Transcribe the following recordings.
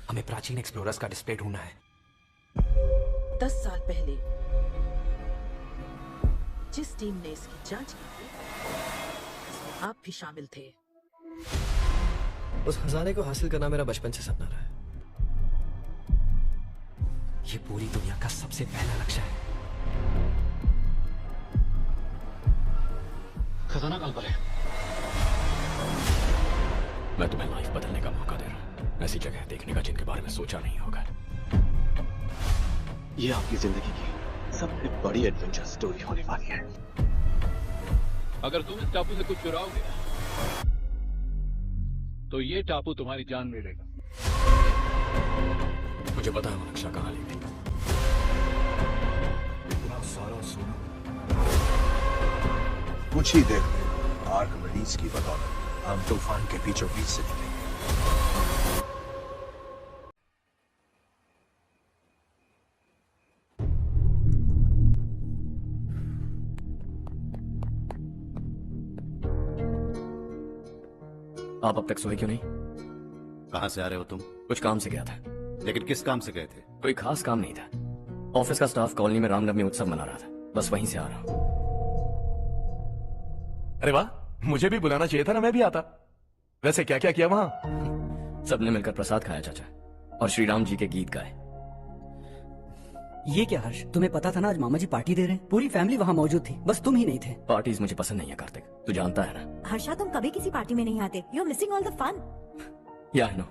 हमें प्राचीन एक्सप्लोरर्स का डिस्प्ले ढूंढना है। 10 साल पहले जिस टीम ने इसकी जांच की थी, उसमें आप भी शामिल थे। उस खजाने को हासिल करना मेरा बचपन से सपना रहा है। ये पूरी दुनिया का सबसे पहला लक्ष्य है। खजाना कहां पर है? मैं तुम्हें लाइफ बदलने का मौका दे रहा हूं, ऐसी जगह देखने का जिनके बारे में सोचा नहीं होगा। ये आपकी जिंदगी की सबसे बड़ी एडवेंचर स्टोरी होने वाली है। अगर तुम इस टापू से कुछ चुराओगे तो ये टापू तुम्हारी जान में लेगा। मुझे पता है वो नक्शा कहाँ लेगी। इतना सारा सोना कुछ ही देर में आर्कमिडीज की बदौलत हम तूफान के बीचों बीच से निकलेंगे। आप अब तक सोए क्यों नहीं? कहां से आ रहे हो तुम? कुछ काम से गया था। लेकिन किस काम से गए थे? कोई खास काम नहीं था। ऑफिस का स्टाफ कॉलोनी में रामनवमी उत्सव मना रहा था, बस वहीं से आ रहा हूं। अरे वाह, मुझे भी बुलाना चाहिए था ना, मैं भी आता। वैसे क्या क्या किया वहां? सबने मिलकर प्रसाद खाया चाचा, और श्री राम जी के गीत गाए। ये क्या हर्ष, तुम्हें पता था ना आज मामा जी पार्टी दे रहे हैं? पूरी फैमिली वहाँ मौजूद थी, बस तुम ही नहीं थे। पार्टीज मुझे पसंद नहीं है कार्तिक, तू जानता है ना। हर्षा, तुम कभी किसी पार्टी में नहीं आते। You are missing all the fun. Yeah I no.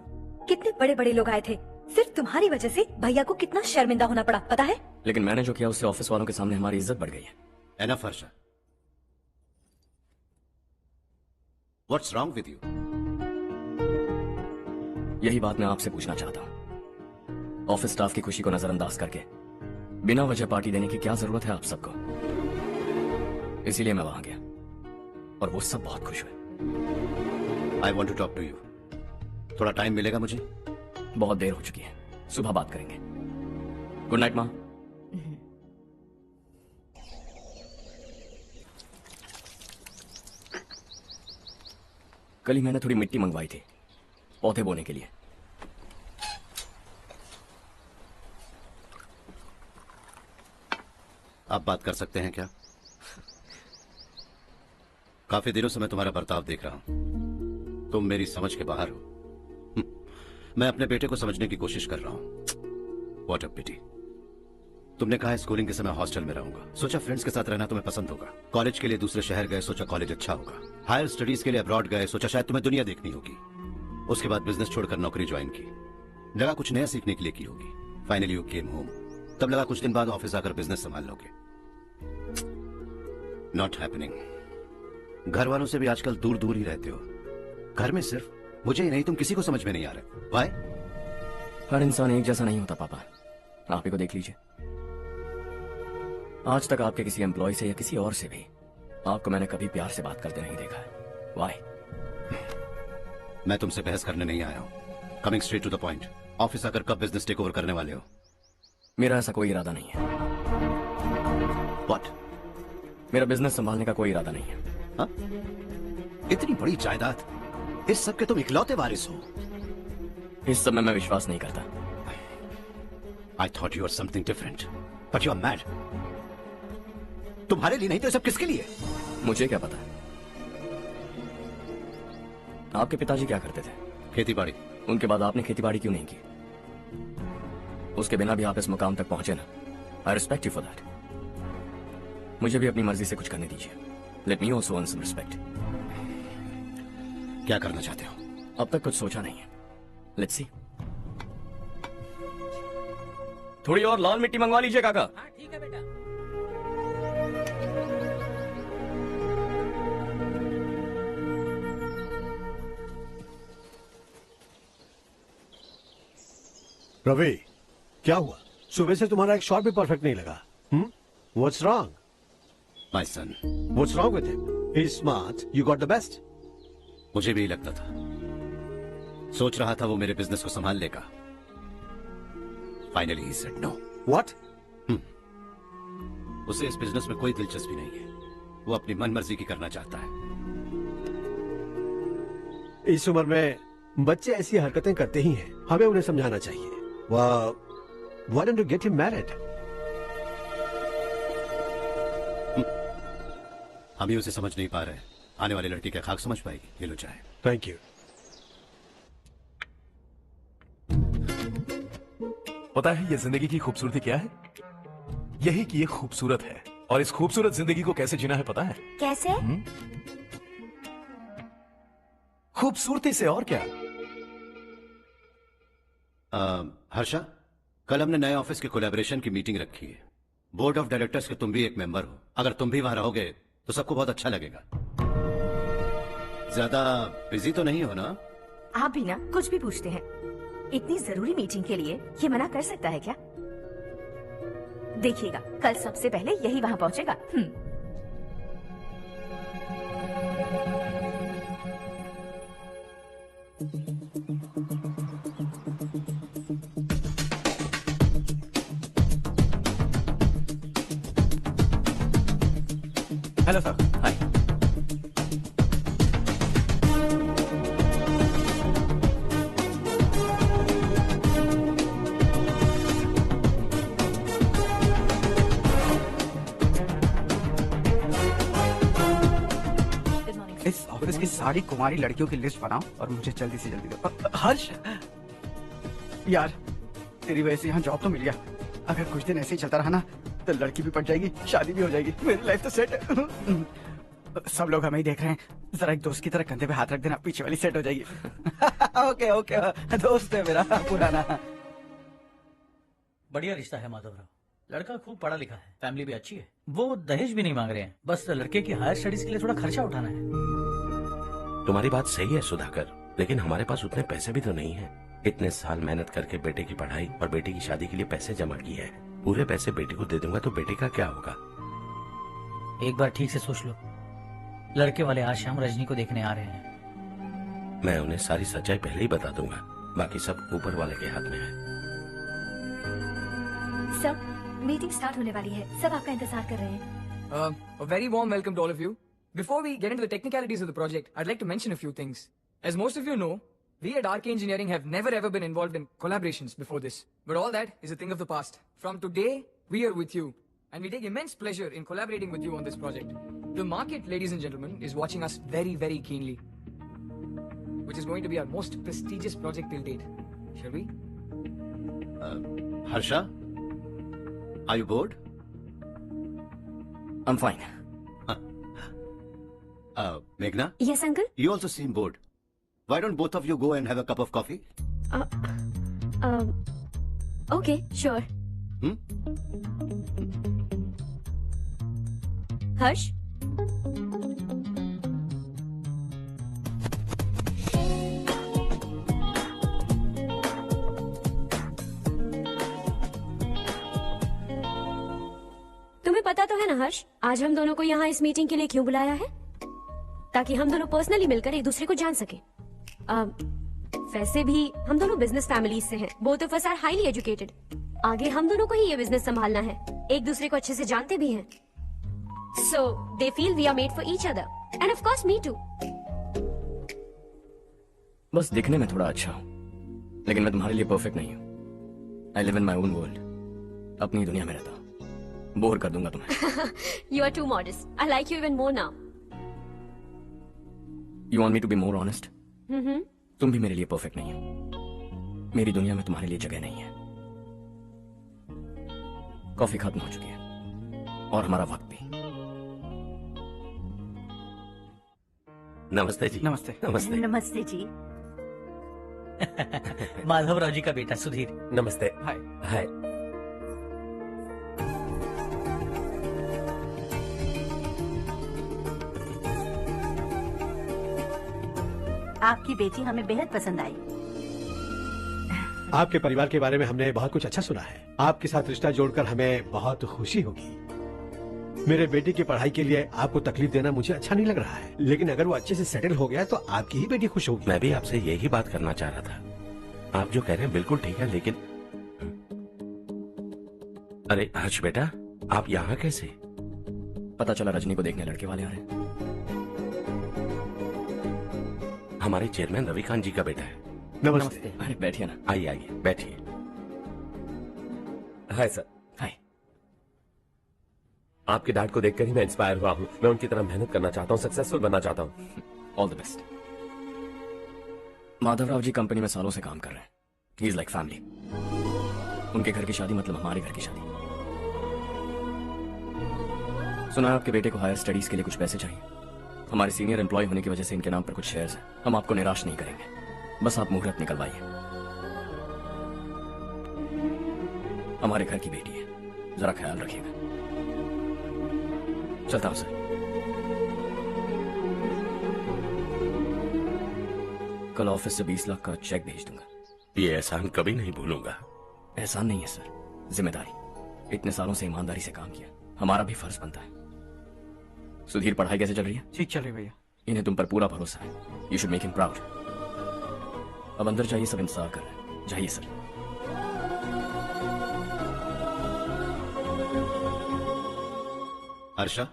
कितने बड़े बड़े लोग आए थे, सिर्फ तुम्हारी वजह से भैया को कितना शर्मिंदा होना पड़ा, पता है? लेकिन मैंने जो किया उससे ऑफिस वालों के सामने हमारी इज्जत बढ़ गई है। Enough Harsha, what's wrong with you? यही बात मैं आपसे पूछना चाहता हूँ। ऑफिस स्टाफ की खुशी को नजरअंदाज करके बिना वजह पार्टी देने की क्या जरूरत है आप सबको? इसीलिए मैं वहां गया और वो सब बहुत खुश हुए। I want to talk to you. थोड़ा टाइम मिलेगा मुझे? बहुत देर हो चुकी है, सुबह बात करेंगे। गुड नाइट माँ। कल ही मैंने थोड़ी मिट्टी मंगवाई थी पौधे बोने के लिए। आप बात कर सकते हैं क्या? काफी दिनों से मैं तुम्हारा बर्ताव देख रहा हूं, तुम मेरी समझ के बाहर हो। मैं अपने बेटे को समझने की कोशिश कर रहा हूं। व्हाट अ पिटी। तुमने कहा स्कूलिंग के समय हॉस्टल में रहूंगा, सोचा फ्रेंड्स के साथ रहना तुम्हें पसंद होगा। कॉलेज के लिए दूसरे शहर गए, सोचा कॉलेज अच्छा होगा। हायर स्टडीज के लिए अब्रॉड गए, सोचा शायद तुम्हें दुनिया देखनी होगी। उसके बाद बिजनेस छोड़कर नौकरी ज्वाइन की, लगा कुछ नया सीखने के लिए की होगी। फाइनली यू केम होम, तब लगा कुछ दिन बाद ऑफिस आकर बिजनेस संभाल लोगे। Not happening. घर वालों से भी आजकल दूर दूर ही रहते हो। घर में सिर्फ मुझे ही नहीं, तुम किसी को समझ में नहीं आ रहे। व्हाई? हर इंसान एक जैसा नहीं होता पापा, आप ही को देख लीजिए। आज तक आपके किसी एम्प्लॉय से या किसी और से भी आपको मैंने कभी प्यार से बात करते नहीं देखा है। व्हाई? मैं तुमसे बहस करने नहीं आया हूं। Coming straight to the point, office आकर कब बिजनेस टेक ओवर करने वाले हो? मेरा ऐसा कोई इरादा नहीं है। व्हाट? मेरा बिजनेस संभालने का कोई इरादा नहीं है। हा? इतनी बड़ी जायदाद, इस सब के तुम इकलौते वारिस हो। इस सब में मैं विश्वास नहीं करता। I thought you are something different, but you are mad. तुम्हारे लिए नहीं तो सब किसके लिए? मुझे क्या पता। आपके पिताजी क्या करते थे? खेती बाड़ी। उनके बाद आपने खेती बाड़ी क्यों नहीं की? उसके बिना भी आप इस मुकाम तक पहुंचे ना। I respect you for that. मुझे भी अपनी मर्जी से कुछ करने दीजिए। Let me also earn some respect. क्या करना चाहते हो? अब तक कुछ सोचा नहीं है। Let's see. थोड़ी और लाल मिट्टी मंगवा लीजिए काका। हाँ ठीक है बेटा। रवि, क्या हुआ? सुबह से तुम्हारा एक शॉट भी परफेक्ट नहीं लगा। What's wrong? My son. What's wrong with him? He's smart. You got the best. मुझे भी यही लगता था। सोच रहा था वो मेरे बिजनेस को संभाल लेगा। Finally he said no. What? उसे इस बिजनेस में कोई दिलचस्पी नहीं है। वो अपनी मनमर्जी की करना चाहता है। इस उम्र में बच्चे ऐसी हरकतें करते ही हैं, हमें उन्हें समझाना चाहिए। Why don't you get him married? हम ही उसे समझ नहीं पा रहे। आने वाली लड़की क्या खाक समझ पाएगी? ये लो चाहे। Thank you. पता है ये जिंदगी की खूबसूरती क्या है? यही कि ये खूबसूरत है, और इस खूबसूरत जिंदगी को कैसे जीना है पता है? कैसे? खूबसूरती से, और क्या। हर्षा, कल हमने नए ऑफिस के कोलैबोरेशन की मीटिंग रखी है। बोर्ड ऑफ डायरेक्टर्स के तुम भी एक मेंबर हो। अगर तुम भी वहां रहोगे तो सबको बहुत अच्छा लगेगा। ज्यादा बिजी तो नहीं हो ना? आप भी ना कुछ भी पूछते हैं। इतनी जरूरी मीटिंग के लिए ये मना कर सकता है क्या? देखिएगा कल सबसे पहले यही वहां पहुंचेगा। Hello sir. हाय। इस ऑफिस की सारी कुमारी लड़कियों की लिस्ट बनाओ और मुझे जल्दी से जल्दी दो। हर्ष, यार तेरी वजह से यहाँ जॉब तो मिल गया। अगर कुछ दिन ऐसे ही चलता रहा ना तो लड़की भी पट जाएगी, शादी भी हो जाएगी, मेरी लाइफ तो सेट है। सब लोग हमें ही देख रहे हैं, जरा एक दोस्त की तरह कंधे पे हाथ रख देना, पीछे वाली सेट हो जाएगी। ओके ओके, दोस्त है मेरा पुराना। बढ़िया रिश्ता है माधवराव। लड़का खूब पढ़ा लिखा है, फैमिली भी अच्छी है। वो दहेज भी नहीं मांग रहे हैं, बस लड़के की हायर स्टडीज के लिए थोड़ा खर्चा उठाना है। तुम्हारी बात सही है सुधाकर, लेकिन हमारे पास उतने पैसे भी तो नहीं है। इतने साल मेहनत करके बेटे की पढ़ाई और बेटे की शादी के लिए पैसे जमा किए हैं। पूरे पैसे बेटे को दे दूंगा तो बेटे का क्या होगा? एक बार ठीक से सोच लो। लड़के वाले आज शाम रजनी को देखने आ रहे हैं। मैं उन्हें सारी सच्चाई पहले ही बता दूंगा, बाकी सब ऊपर वाले के हाथ में है। सब मीटिंग स्टार्ट होने वाली है, सब आपका इंतजार कर रहे हैं। A very warm welcome to all of you. Before we get into the technicalities of the project, I'd like to mention a few things. As most of you know, we at RK Engineering have never ever been involved in collaborations before this. But all that is a thing of the past. From today, we are with you. And we take immense pleasure in collaborating with you on this project. The market, ladies and gentlemen, is watching us very, very keenly. Which is going to be our most prestigious project till date. Shall we? Harsha? Are you bored? I'm fine. Meghna? Yes, uncle? You also seem bored. Why don't both of you go and have a cup of coffee? Okay, sure. हर्ष, तुम्हें पता तो है ना हर्ष, आज हम दोनों को यहाँ इस मीटिंग के लिए क्यों बुलाया है? ताकि हम दोनों पर्सनली मिलकर एक दूसरे को जान सके। वैसे भी हम दोनों बिजनेस फैमिलीज से हैं। Both of us are highly educated. आगे हम दोनों को ही ये बिजनेस संभालना है। एक दूसरे को अच्छे से जानते भी हैं। So they feel we are made for each other, and of course me too. बस दिखने में थोड़ा अच्छा हूँ, लेकिन मैं तुम्हारे लिए परफेक्ट नहीं हूँ। I live in my own world. अपनी दुनिया में रहता हूँ। बोर कर दूंगा तुम्हें। You are too modest. I like you even more now. You want me to be more honest? तुम भी मेरे लिए परफेक्ट नहीं हो। मेरी दुनिया में तुम्हारे लिए जगह नहीं है। कॉफी खत्म हो चुकी है और हमारा वक्त भी। नमस्ते जी। नमस्ते। नमस्ते। नमस्ते जी। माधवराव जी का बेटा सुधीर। नमस्ते। हाय। हाय। आपकी बेटी हमें बेहद पसंद आई। आपके परिवार के बारे में हमने बहुत कुछ अच्छा सुना है। आपके साथ रिश्ता जोड़कर हमें बहुत खुशी होगी। मेरे बेटे की पढ़ाई के लिए आपको तकलीफ देना मुझे अच्छा नहीं लग रहा है, लेकिन अगर वो अच्छे से सेटल हो गया तो आपकी ही बेटी खुश होगी। मैं भी आपसे यही बात करना चाह रहा था। आप जो कह रहे हैं बिल्कुल ठीक है, लेकिन अरे हर्ष बेटा, आप यहाँ कैसे? पता चला रजनी को देखने लड़के वाले आ रहे हैं। हमारे चेयरमैन रविकांत जी का बेटा है। नमस्ते। अरे बैठिए ना। आइए आइए बैठिए। Hi sir. हाय। आपके डैड को देखकर ही मैं इंस्पायर हुआ हूँ। मैं उनकी तरह मेहनत करना चाहता हूँ, सक्सेसफुल बनना चाहता हूँ। All the best. Madhavrao ji company में सालों से काम कर रहे हैं। He is like family. उनके घर की शादी मतलब हमारे घर की शादी। सुना है आपके बेटे को हायर स्टडीज के लिए कुछ पैसे चाहिए। हमारे सीनियर एम्प्लॉय होने की वजह से इनके नाम पर कुछ शेयर्स हैं। हम आपको निराश नहीं करेंगे, बस आप मुहूर्त निकलवाइए। हमारे घर की बेटी है, जरा ख्याल रखिएगा। चलता हूं सर। कल ऑफिस से 20 लाख का चेक भेज दूंगा। ये एहसान कभी नहीं भूलूंगा। एहसान नहीं है सर, जिम्मेदारी। इतने सालों से ईमानदारी से काम किया, हमारा भी फर्ज बनता है। सुधीर, पढ़ाई कैसे चल रही है? ठीक चल रही भैया। इन्हें तुम पर पूरा भरोसा है। You should make him proud. अब अंदर जाइए, सब इंतजार कर रहे हैं। जाइए सर। हर्षा,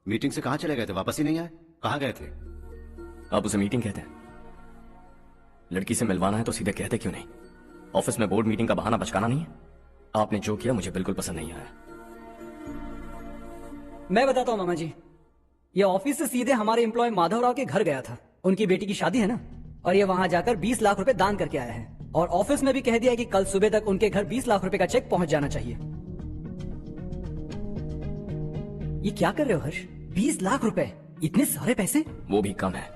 मीटिंग से कहां चले गए थे? वापस ही नहीं आए? कहां गए थे? आप उसे मीटिंग कहते हैं? लड़की से मिलवाना है तो सीधे कहते क्यों नहीं? ऑफिस में बोर्ड मीटिंग का बहाना बचकाना नहीं है। आपने जो किया मुझे बिल्कुल पसंद नहीं आया। मैं बताता हूँ मामा जी, ये ऑफिस से सीधे हमारे एम्प्लॉय माधवराव के घर गया था। उनकी बेटी की शादी है ना, और ये वहां जाकर 20 लाख रुपए दान करके आया है। और ऑफिस में भी कह दिया है कि कल सुबह तक उनके घर 20 लाख रुपए का चेक पहुंच जाना चाहिए। ये क्या कर रहे हो हर्ष? 20 लाख रुपए, इतने सारे पैसे? वो भी कम है।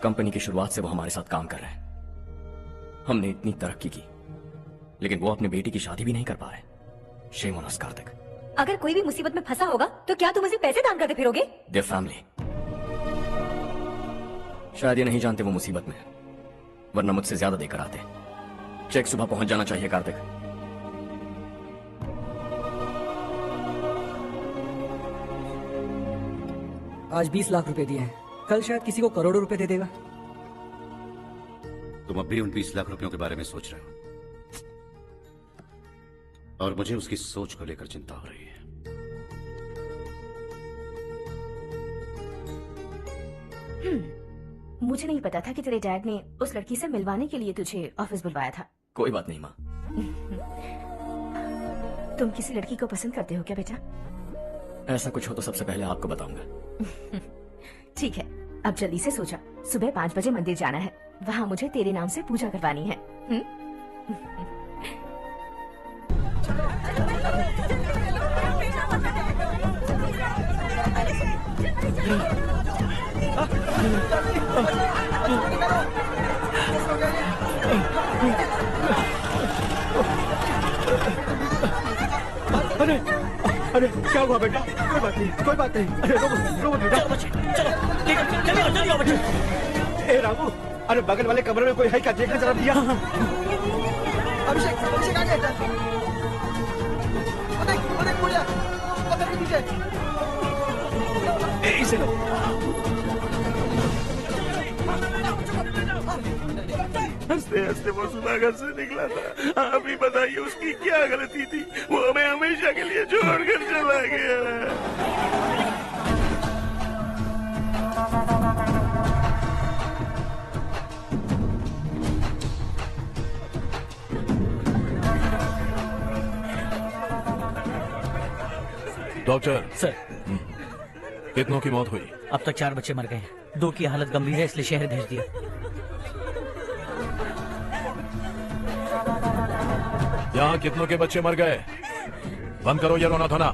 कंपनी की शुरुआत से वो हमारे साथ काम कर रहे हैं। हमने इतनी तरक्की की, लेकिन वो अपनी बेटी की शादी भी नहीं कर पा रहे। Shame on us Kartik. अगर कोई भी मुसीबत में फंसा होगा तो क्या तुम उसे पैसे दान करते फिरोगे? Their family. शायद ये नहीं जानते वो मुसीबत में है, वरना मुझसे ज्यादा देकर आते। चेक सुबह पहुंच जाना चाहिए कार्तिक। आज 20 लाख रुपए दिए हैं, कल शायद किसी को करोड़ों रुपए दे देगा। तुम अब भी उन 20 लाख रुपयों के बारे में सोच रहे हो, और मुझे उसकी सोच को लेकर चिंता हो रही है। मुझे नहीं पता था कि तेरे डैड ने उस लड़की से मिलवाने के लिए तुझे ऑफिस बुलवाया था। कोई बात नहीं माँ। तुम किसी लड़की को पसंद करते हो क्या बेटा? ऐसा कुछ हो तो सबसे पहले आपको बताऊंगा। ठीक है, अब जल्दी से सो जा। सुबह 5 बजे मंदिर जाना है, वहाँ मुझे तेरे नाम से पूजा करवानी है। अरे अरे क्या हुआ बेटा? कोई बात नहीं, कोई बात नहीं। अरे रो बेटा। चलो बच्चे, चलो जल्दी आओ बच्चे। ए रामू, अरे बगल वाले कमरे में कोई है क्या? देखने जरा दिया। अभिषेक, अभिषेक आ गया। इसे लो। हंसते हंसते वो सुबह घर से निकला था। आप ही बताइए उसकी क्या गलती थी? वो हमें हमेशा के लिए छोड़कर चला गया। डॉक्टर सर, कितनों की मौत हुई? अब तक 4 बच्चे मर गए हैं। 2 की हालत गंभीर है, इसलिए शहर भेज दिया। यहाँ कितनों के बच्चे मर गए? बंद करो ये रोना धोना।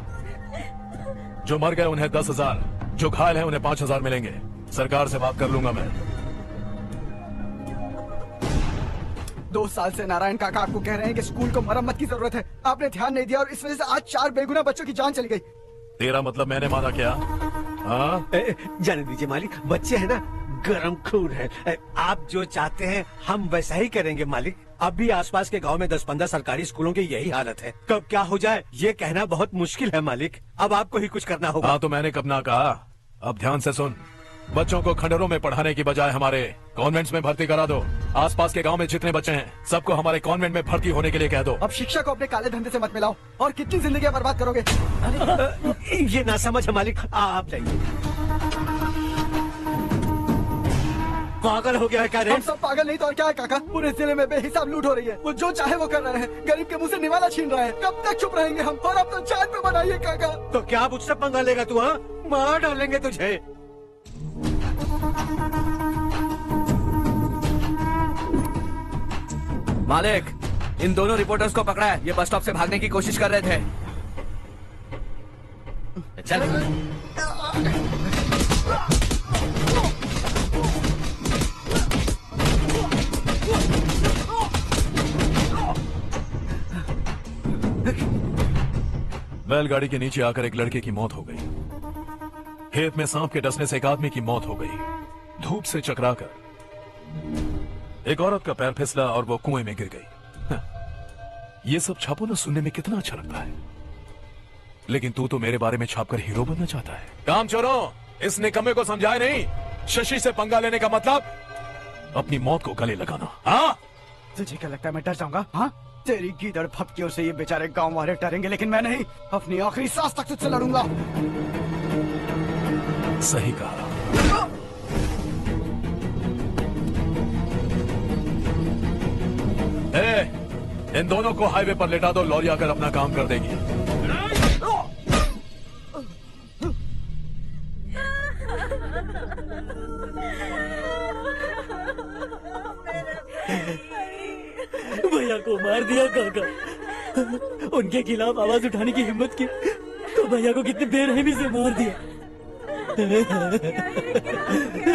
जो मर गए उन्हें 10,000, जो घायल हैं उन्हें 5,000 मिलेंगे। सरकार से बात कर लूंगा मैं। 2 साल से नारायण काका आपको कह रहे हैं कि स्कूल को मरम्मत की जरूरत है। आपने ध्यान नहीं दिया और इस वजह से आज 4 बेगुनाह बच्चों की जान चली गई। तेरा मतलब मैंने माना क्या? हाँ? जाने दीजिए मालिक, बच्चे हैं ना, गरम खून है। आप जो चाहते हैं हम वैसा ही करेंगे मालिक। अब भी आसपास के गांव में 10-15 सरकारी स्कूलों की यही हालत है। कब क्या हो जाए ये कहना बहुत मुश्किल है मालिक। अब आपको ही कुछ करना होगा। हाँ तो मैंने कब ना कहा। अब ध्यान से सुन, बच्चों को खंडरों में पढ़ाने की बजाय हमारे कॉन्वेंट्स में भर्ती करा दो। आसपास के गांव में जितने बच्चे हैं सबको हमारे कॉन्वेंट में भर्ती होने के लिए कह दो। अब शिक्षा को अपने काले धंधे से मत मिलाओ। और कितनी जिंदगी बर्बाद करोगे? ये ना समझ है मालिक, आप जाइए। पागल हो गया है क्या रे? हम सब पागल नहीं तो और क्या है काका? पूरे जिले में बेहिसाब लूट हो रही है। वो जो चाहे वो कर रहे हैं, गरीब के मुंह से निवाला छीन रहे हैं। कब तक चुप रहेंगे हम? और अब तो जान पे बनाइए काका। तो क्या मुझसे पंगा लेगा तू? हाँ, मार डालेंगे तुझे। मालिक, इन दोनों रिपोर्टर्स को पकड़ा है। ये बस स्टॉप से भागने की कोशिश कर रहे थे। चल। बैलगाड़ी के नीचे आकर एक लड़के की मौत हो गई। खेत में सांप के डसने से एक आदमी की मौत हो गई। धूप से चकराकर एक औरत का पैर फिसला और वो कुएं में गिर गई। ये सब छापो ना, सुनने में कितना अच्छा लगता है। लेकिन तू तो मेरे बारे में छापकर हीरो बनना चाहता है। काम चोरों, इस निकम्मे को समझाए नहीं। शशि से पंगा लेने का मतलब अपनी मौत को गले लगाना। हाँ, तुझे क्या लगता है मैं डर जाऊंगा? हाँ, तेरी गीदड़ फपकियों से ये बेचारे गांव वाले डरेंगे, लेकिन मैं नहीं। अपनी आखिरी सांस तक तुझसे लड़ूंगा। सही कहा। इन दोनों को हाईवे पर लेटा दो, लॉरी आकर अपना काम कर देगी। भैया को मार दिया काका। उनके खिलाफ आवाज उठाने की हिम्मत की तो भैया को कितनी बेरहमी से मार दिया।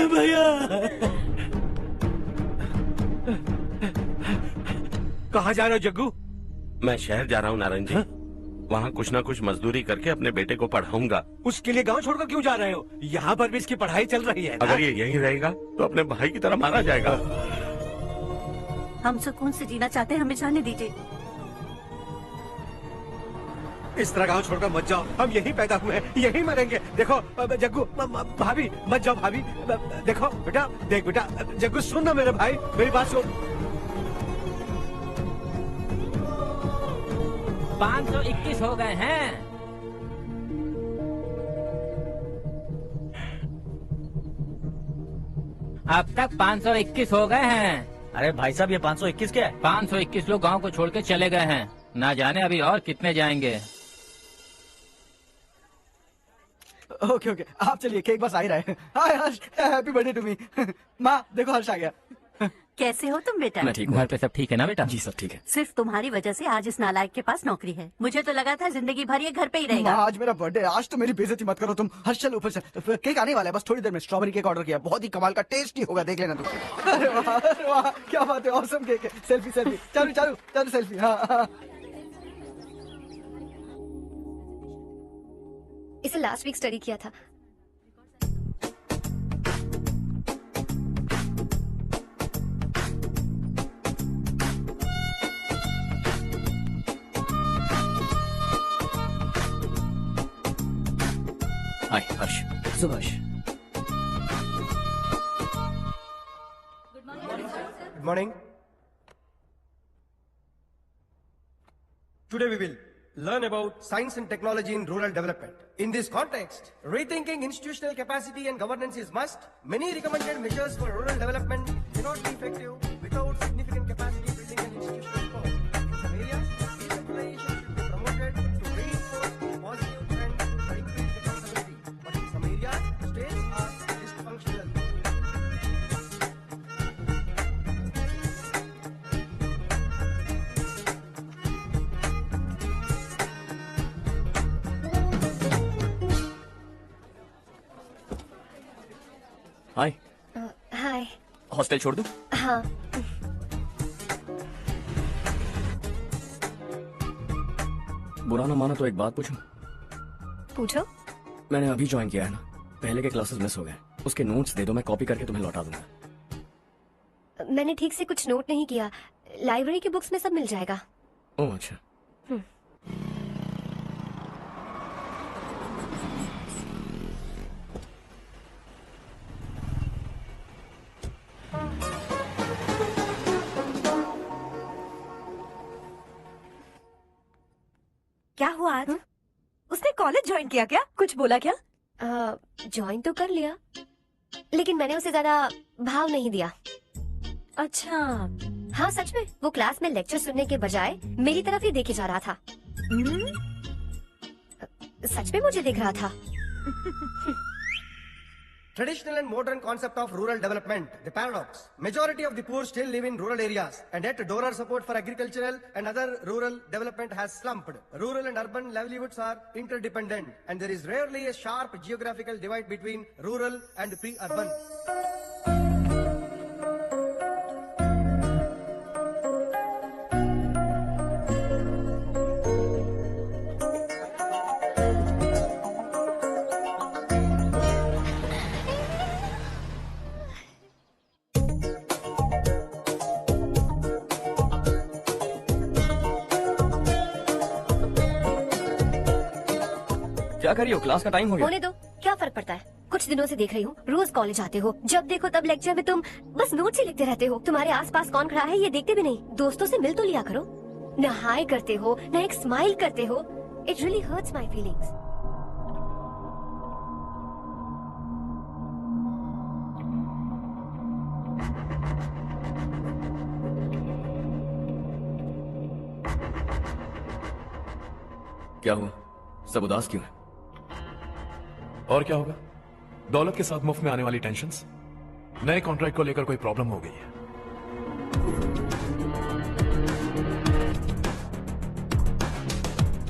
भैया कहाँ जा रहे हो जग्गू? मैं शहर जा रहा हूँ नारायण जी। वहाँ कुछ ना कुछ मजदूरी करके अपने बेटे को पढ़ाऊंगा। उसके लिए गांव छोड़कर क्यों जा रहे हो? यहाँ पर भी इसकी पढ़ाई चल रही है ना? अगर ये यहीं रहेगा तो अपने भाई की तरह मारा जाएगा। हम सुकून से जीना चाहते हैं, हमें जाने दीजिए। इस तरह गांव छोड़कर मत जाओ। हम यहीं पैदा हुए हैं, यहीं मरेंगे। देखो जग्गू, भाभी मत जाओ। भाभी देखो बेटा, देख बेटा, जग्गू सुन ना मेरे भाई, मेरी बात सुन। 521 हो गए हैं। अब तक 521 हो गए हैं। अरे भाई साहब, ये 521 क्या है? 521 लोग गांव को छोड़ के चले गए हैं। ना जाने अभी और कितने जाएंगे। ओके ओके, आप चलिए, केक बस आ ही रहा है। हाय हर्ष, हैप्पी बर्थडे टू मी। माँ देखो, हर्ष आ गया। कैसे हो तुम बेटा? मैं ठीक हूँ। घर पे सब ठीक है ना बेटा? जी सब ठीक है। सिर्फ तुम्हारी वजह से आज इस नालायक के पास नौकरी है। मुझे तो लगा था जिंदगी भर ये घर पे ही माँ, रहेगा। आज मेरा बर्थडे, आज तो मेरी बेइज्जती मत करो तुम। हर्ष चल ऊपर चल, केक आने वाला है, बस थोड़ी देर में। स्ट्रॉबेरी केक ऑर्डर किया, बहुत ही कमाल का टेस्टी होगा, देख लेना तुम। अरे वाह, क्या बात है, ऑसम केक है। सेल्फी सेल्फी, चालू चालू चालू सेल्फी। हाँ। इसे लास्ट वीक स्टडी किया था। हाय हर्ष। Subhash. Good morning. Today we will learn about science and technology in rural development. In this context, rethinking institutional capacity and governance is must. Many recommended measures for rural development cannot be effective without significant capacity building and institutional reform. In some areas, decentralization should be promoted to reinforce the positive trend for increased accountability. But in some areas, states are dysfunctional. Hi. Hi. Hostel छोड़ दूं? हाँ। बुरा ना माना तो एक बात पूछूं? पूछो। मैंने अभी ज्वाइन किया है ना, पहले के क्लासेस मिस हो गए। उसके नोट्स दे दो, मैं कॉपी करके तुम्हें लौटा दूंगा। मैंने ठीक से कुछ नोट नहीं किया। लाइब्रेरी की बुक्स में सब मिल जाएगा। ओह अच्छा। क्या हुआ आज? उसने कॉलेज ज्वाइन किया क्या? कुछ बोला क्या? ज्वाइन तो कर लिया, लेकिन मैंने उसे ज्यादा भाव नहीं दिया। अच्छा, हाँ सच में, वो क्लास में लेक्चर सुनने के बजाय मेरी तरफ ही देखे जा रहा था। सच में मुझे देख रहा था। Traditional and modern concept of rural development, the paradox. Majority of the poor still live in rural areas, and yet donor support for agricultural and other rural development has slumped. Rural and urban livelihoods are interdependent, and there is rarely a sharp geographical divide between rural and pre-urban. क्या करियो, class का time हो गया। होने दो, क्या फर्क पड़ता है। कुछ दिनों से देख रही हूँ, रोज कॉलेज आते हो, जब देखो तब लेक्चर में तुम बस नोट्स ही लिखते रहते हो। तुम्हारे आसपास कौन खड़ा है ये देखते भी नहीं। दोस्तों से मिल तो लिया करो। न हाय करते हो, न एक स्माइल करते हो। It really hurts my feelings. क्या हुआ, सब उदास क्यों है? और क्या होगा, दौलत के साथ मुफ्त में आने वाली टेंशन्स। नए कॉन्ट्रैक्ट को लेकर कोई प्रॉब्लम हो गई है।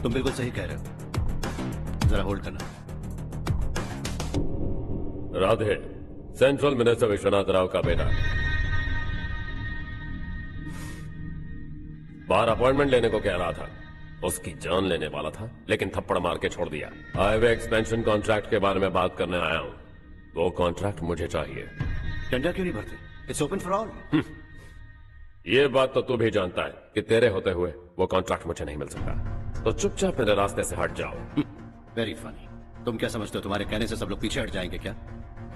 तुम बिल्कुल सही कह रहे हो, जरा होल्ड करना। राधे, सेंट्रल मिनिस्टर विश्वनाथ राव का बेटा बाहर अपॉइंटमेंट लेने को कह रहा था। उसकी जान लेने वाला था, लेकिन थप्पड़ मार के छोड़ दिया। हाईवे एक्सपेंशन कॉन्ट्रैक्ट के बारे में बात करने आया हूं। वो कॉन्ट्रैक्ट मुझे चाहिए। टेंडर क्यों नहीं भरते? It's open for all. ये बात तो तू भी जानता है कि तेरे होते हुए वो कॉन्ट्रैक्ट मुझे नहीं मिल सकता। तो चुपचाप मेरे रास्ते से हट जाओ। Very funny. तुम क्या समझते हो तुम्हारे कहने से सब लोग पीछे हट जाएंगे क्या?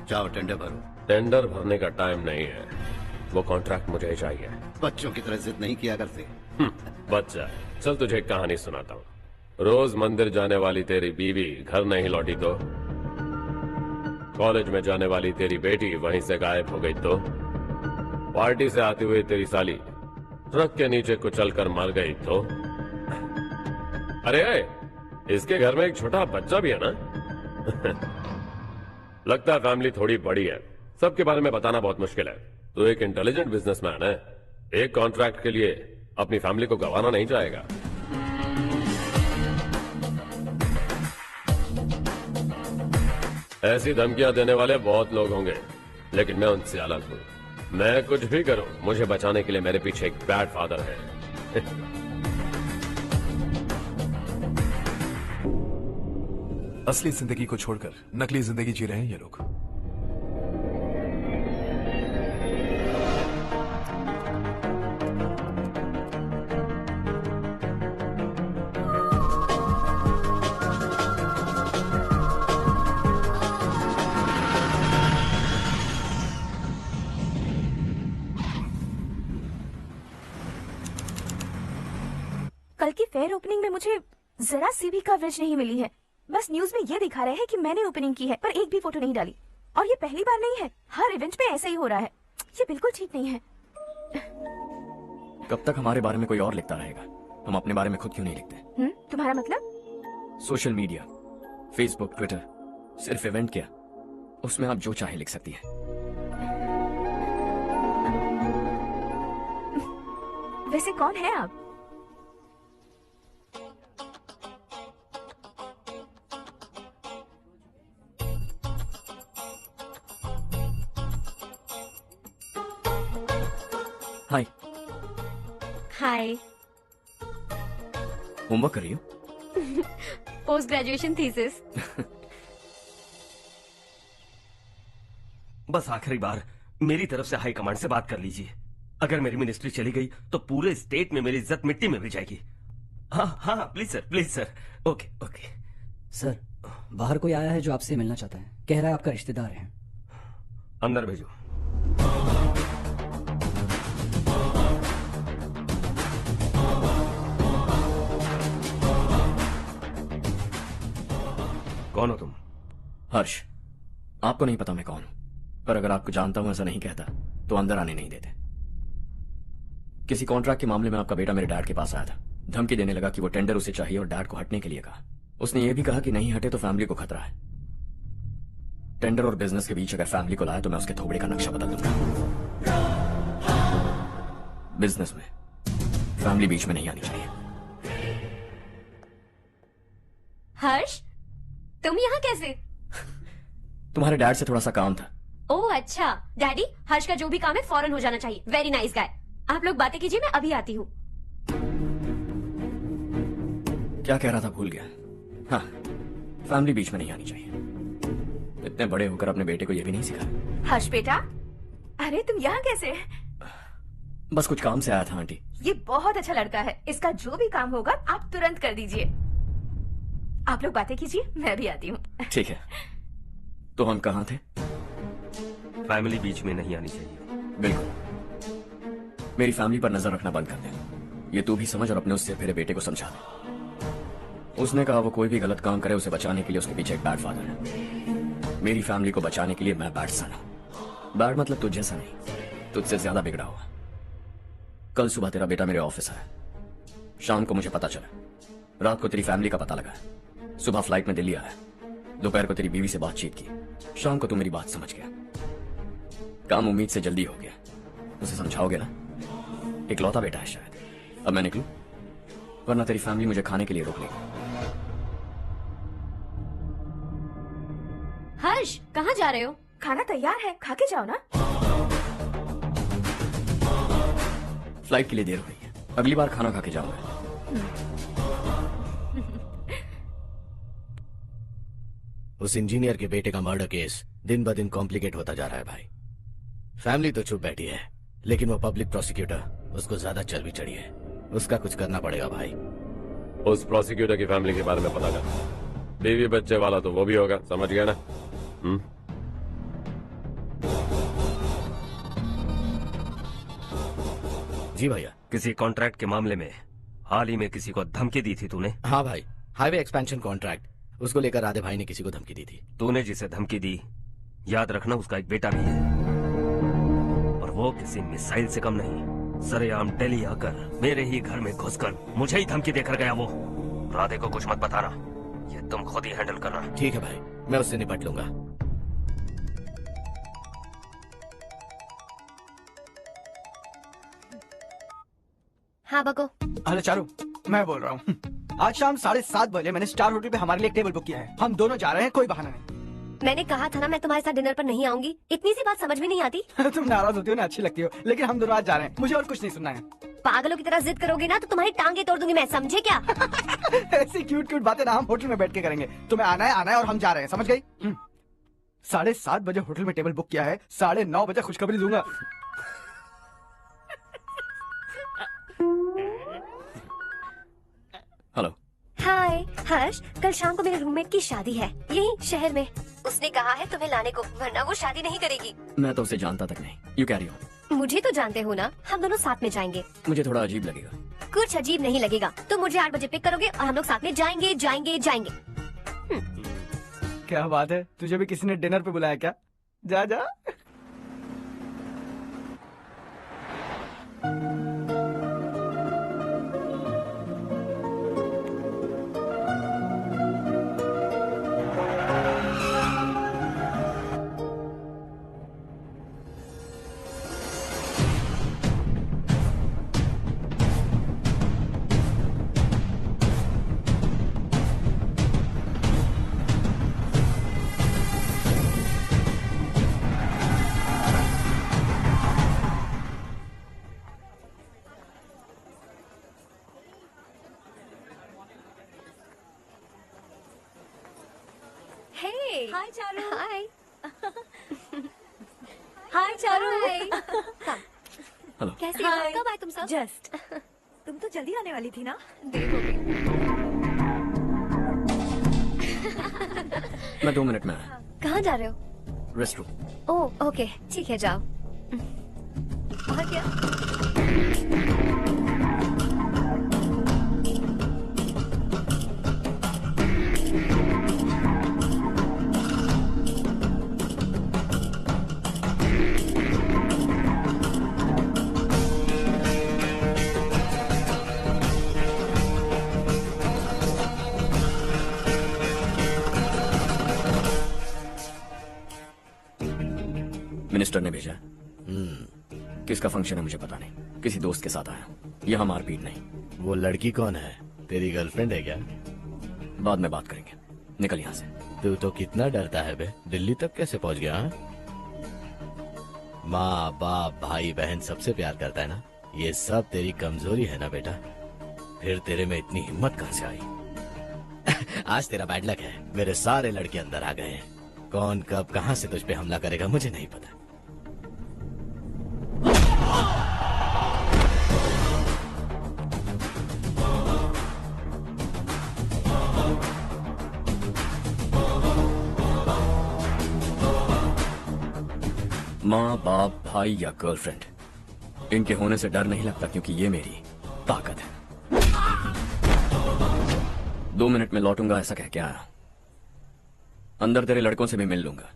जाओ टेंडर भरो। टेंडर भरने का टाइम नहीं है, वो कॉन्ट्रैक्ट मुझे ही चाहिए। बच्चों की तरह जिद नहीं किया करते। बच्चा, चल तुझे एक कहानी सुनाता हूँ। रोज मंदिर जाने वाली तेरी बीवी घर नहीं लौटी तो, कॉलेज में जाने वाली तेरी बेटी वहीं से गायब हो गई तो, पार्टी से आती हुई तेरी साली ट्रक के नीचे कुचल कर मर गई तो। अरे इसके घर में एक छोटा बच्चा भी है ना। लगता है फैमिली थोड़ी बड़ी है, सबके बारे में बताना बहुत मुश्किल है। तो एक इंटेलिजेंट बिजनेसमैन है, एक कॉन्ट्रैक्ट के लिए अपनी फैमिली को गंवाना नहीं चाहेगा। ऐसी धमकियां देने वाले बहुत लोग होंगे, लेकिन मैं उनसे अलग हूं। मैं कुछ भी करूं, मुझे बचाने के लिए मेरे पीछे एक बैड फादर है। असली जिंदगी को छोड़कर नकली जिंदगी जी रहे हैं ये लोग। कल की फेयर ओपनिंग में मुझे जरा सी भी कवरेज नहीं मिली है। बस न्यूज में ये दिखा रहे हैं कि मैंने ओपनिंग की है, पर एक भी फोटो नहीं डाली। और ये पहली बार नहीं है, हर इवेंट पे ऐसा ही हो रहा है। ये बिल्कुल ठीक नहीं है। कब तक हमारे बारे में कोई और लिखता रहेगा? हम अपने बारे में खुद क्यों नहीं लिखते? तुम्हारा मतलब? सोशल मीडिया, फेसबुक, ट्विटर, सिर्फ इवेंट क्या, उसमें आप जो चाहे लिख सकती है। वैसे कौन है आप? हाय। हाय। होमवर्क कर रही हो? Post graduation thesis. बस आखिरी बार मेरी तरफ से हाई कमांड से बात कर लीजिए। अगर मेरी मिनिस्ट्री चली गई तो पूरे स्टेट में मेरी इज्जत मिट्टी में मिल जाएगी। हाँ हाँ please sir, please sir. Okay okay sir, बाहर कोई आया है जो आपसे मिलना चाहता है। कह रहा है आपका रिश्तेदार है। अंदर भेजो। कौन हो तुम? हर्ष, आपको नहीं पता मैं कौन हूं? पर अगर आपको जानता हूं ऐसा नहीं कहता तो अंदर आने नहीं देते। किसी कॉन्ट्रैक्ट के मामले में आपका बेटा मेरे डैड के पास आया था, धमकी देने लगा कि वो टेंडर उसे चाहिए और डैड को हटने के लिए कहा। उसने ये भी कहा कि नहीं हटे तो फैमिली को खतरा है। टेंडर और बिजनेस के बीच अगर फैमिली को लाया तो मैं उसके थोबड़े का नक्शा बदल दूंगा। बिजनेस में फैमिली बीच में नहीं आनी चाहिए। हर्ष, तुम यहाँ कैसे? तुम्हारे डैड से थोड़ा सा काम था। ओह अच्छा, डैडी, हर्ष का जो भी काम है फौरन हो जाना चाहिए। Very nice guy. आप लोग बातें कीजिए, मैं अभी आती हूँ। क्या कह रहा था भूल गया। हाँ, फैमिली बीच में नहीं आनी चाहिए। इतने बड़े होकर अपने बेटे को यह भी नहीं सिखाया। हर्ष बेटा, अरे तुम यहाँ कैसे? बस कुछ काम से आया था आंटी। ये बहुत अच्छा लड़का है, इसका जो भी काम होगा आप तुरंत कर दीजिए। आप लोग बातें कीजिए, मैं भी आती हूँ। ठीक है, तो हम कहाँ थे? फैमिली बीच में नहीं आनी चाहिए। बिल्कुल। मेरी फैमिली पर नजर रखना बंद कर दे। ये तू भी समझ और अपने उससे फिरे बेटे को समझा दे। उसने कहा वो कोई भी गलत काम करे उसे बचाने के लिए उसके पीछे एक बैड फादर है। मेरी फैमिली को बचाने के लिए मैं बैड सन हूं। बैड मतलब तुझ जैसा नहीं, तुझसे ज्यादा बिगड़ा हुआ। कल सुबह तेरा बेटा मेरे ऑफिस आया, शाम को मुझे पता चला, रात को तेरी फैमिली का पता लगा, सुबह फ्लाइट में दिल्ली आया, दोपहर को तेरी बीवी से बातचीत की, शाम को तू मेरी बात समझ गया। काम उम्मीद से जल्दी हो गया। उसे समझाओगे ना? इकलौता बेटा है शायद। अब मैं निकलूं, वरना तेरी फैमिली मुझे खाने के लिए रोक लेगी। हर्ष, कहाँ जा रहे हो? खाना तैयार है, खा के जाओ ना। फ्लाइट के लिए देर हो रही है, अगली बार खाना खा के जाऊंगा। उस इंजीनियर के बेटे का मर्डर केस दिन ब दिन कॉम्प्लिकेट होता जा रहा है भाई। फैमिली तो चुप बैठी है, लेकिन वो पब्लिक प्रोसिक्यूटर उसको ज्यादा चर्बी चढ़ी है। उसका कुछ करना पड़ेगा भाई। उस प्रोसिक्यूटर की फैमिली के बारे में पता कर। बीवी बच्चे वाला तो वो भी होगा, समझ गया ना? जी भैया। किसी कॉन्ट्रैक्ट के मामले में हाल ही में किसी को धमकी दी थी तूने? हाँ भाई, हाईवे एक्सपेंशन कॉन्ट्रैक्ट, उसको लेकर राधे भाई ने किसी को धमकी दी थी। तूने जिसे धमकी दी, याद रखना उसका एक बेटा भी है, और वो किसी मिसाइल से कम नहीं। सरेआम दिल्ली आकर मेरे ही घर में घुसकर मुझे ही धमकी देकर गया वो। राधे को कुछ मत बताना, ये तुम खुद ही हैंडल करना। ठीक है भाई, मैं उससे निपट लूंगा। हाँ बको। हेलो चारू, मैं बोल रहा हूँ। आज शाम 7:30 बजे मैंने स्टार होटल पे हमारे लिए एक टेबल बुक किया है। हम दोनों जा रहे हैं, कोई बहाना नहीं। मैंने कहा था ना मैं तुम्हारे साथ डिनर पर नहीं आऊंगी। इतनी सी बात समझ में नहीं आती? तुम नाराज होती हो ना, अच्छी लगती हो, लेकिन हम दोनों आज जा रहे हैं, मुझे और कुछ नहीं सुनना है। पागलों की तरह जिद करोगे ना तो तुम्हारी टांगे तोड़ दूंगी मैं, समझे क्या? ऐसी क्यूट क्यूट बातें ना हम होटल में बैठ के करेंगे। तुम्हें आना है और हम जा रहे हैं, समझ गई? 7:30 बजे होटल में टेबल बुक किया है, 9:30 बजे खुशखबरी दूंगा। हेलो। हाय हर्ष, कल शाम को मेरे रूममेट की शादी है यही शहर में। उसने कहा है तुम्हें लाने को, वरना वो शादी नहीं करेगी। मैं तो उसे जानता तक नहीं। You carry on. मुझे तो जानते हो ना, हम दोनों साथ में जाएंगे। मुझे थोड़ा अजीब लगेगा। कुछ अजीब नहीं लगेगा। तुम मुझे 8 बजे पिक करोगे और हम लोग साथ में जाएंगे जाएंगे जाएंगे। क्या बात है, तुझे भी किसी ने डिनर पे बुलाया क्या? जा जा। हाय चारू। हाय हाय चारू। हेलो। कैसी हो? कब आए तुम सब? जस्ट। तुम तो जल्दी आने वाली थी ना? देर हो गई। मैं 2 मिनट में आया। कहाँ जा रहे हो? Rest room. ओह ओके, ठीक है जाओ। और क्या? किसका फंक्शन है मुझे पता नहीं, किसी दोस्त के साथ आया हूँ। यहाँ मारपीट नहीं। वो लड़की कौन है? तेरी गर्लफ्रेंड है क्या? बाद में बात करेंगे, निकल यहाँ से। तू तो कितना डरता है बे, दिल्ली तक कैसे पहुँच गया? हाँ? माँ बाप भाई बहन सबसे प्यार करता है ना, ये सब तेरी कमजोरी है ना बेटा। फिर तेरे में इतनी हिम्मत कहाँ से आई? आज तेरा बैड लक है, मेरे सारे लड़के अंदर आ गए हैं। कौन कब कहाँ से तुझ पे हमला करेगा मुझे नहीं पता। माँ बाप भाई या गर्लफ्रेंड, इनके होने से डर नहीं लगता, क्योंकि ये मेरी ताकत है। 2 मिनट में लौटूंगा ऐसा कह के आया। अंदर तेरे लड़कों से भी मिल लूंगा।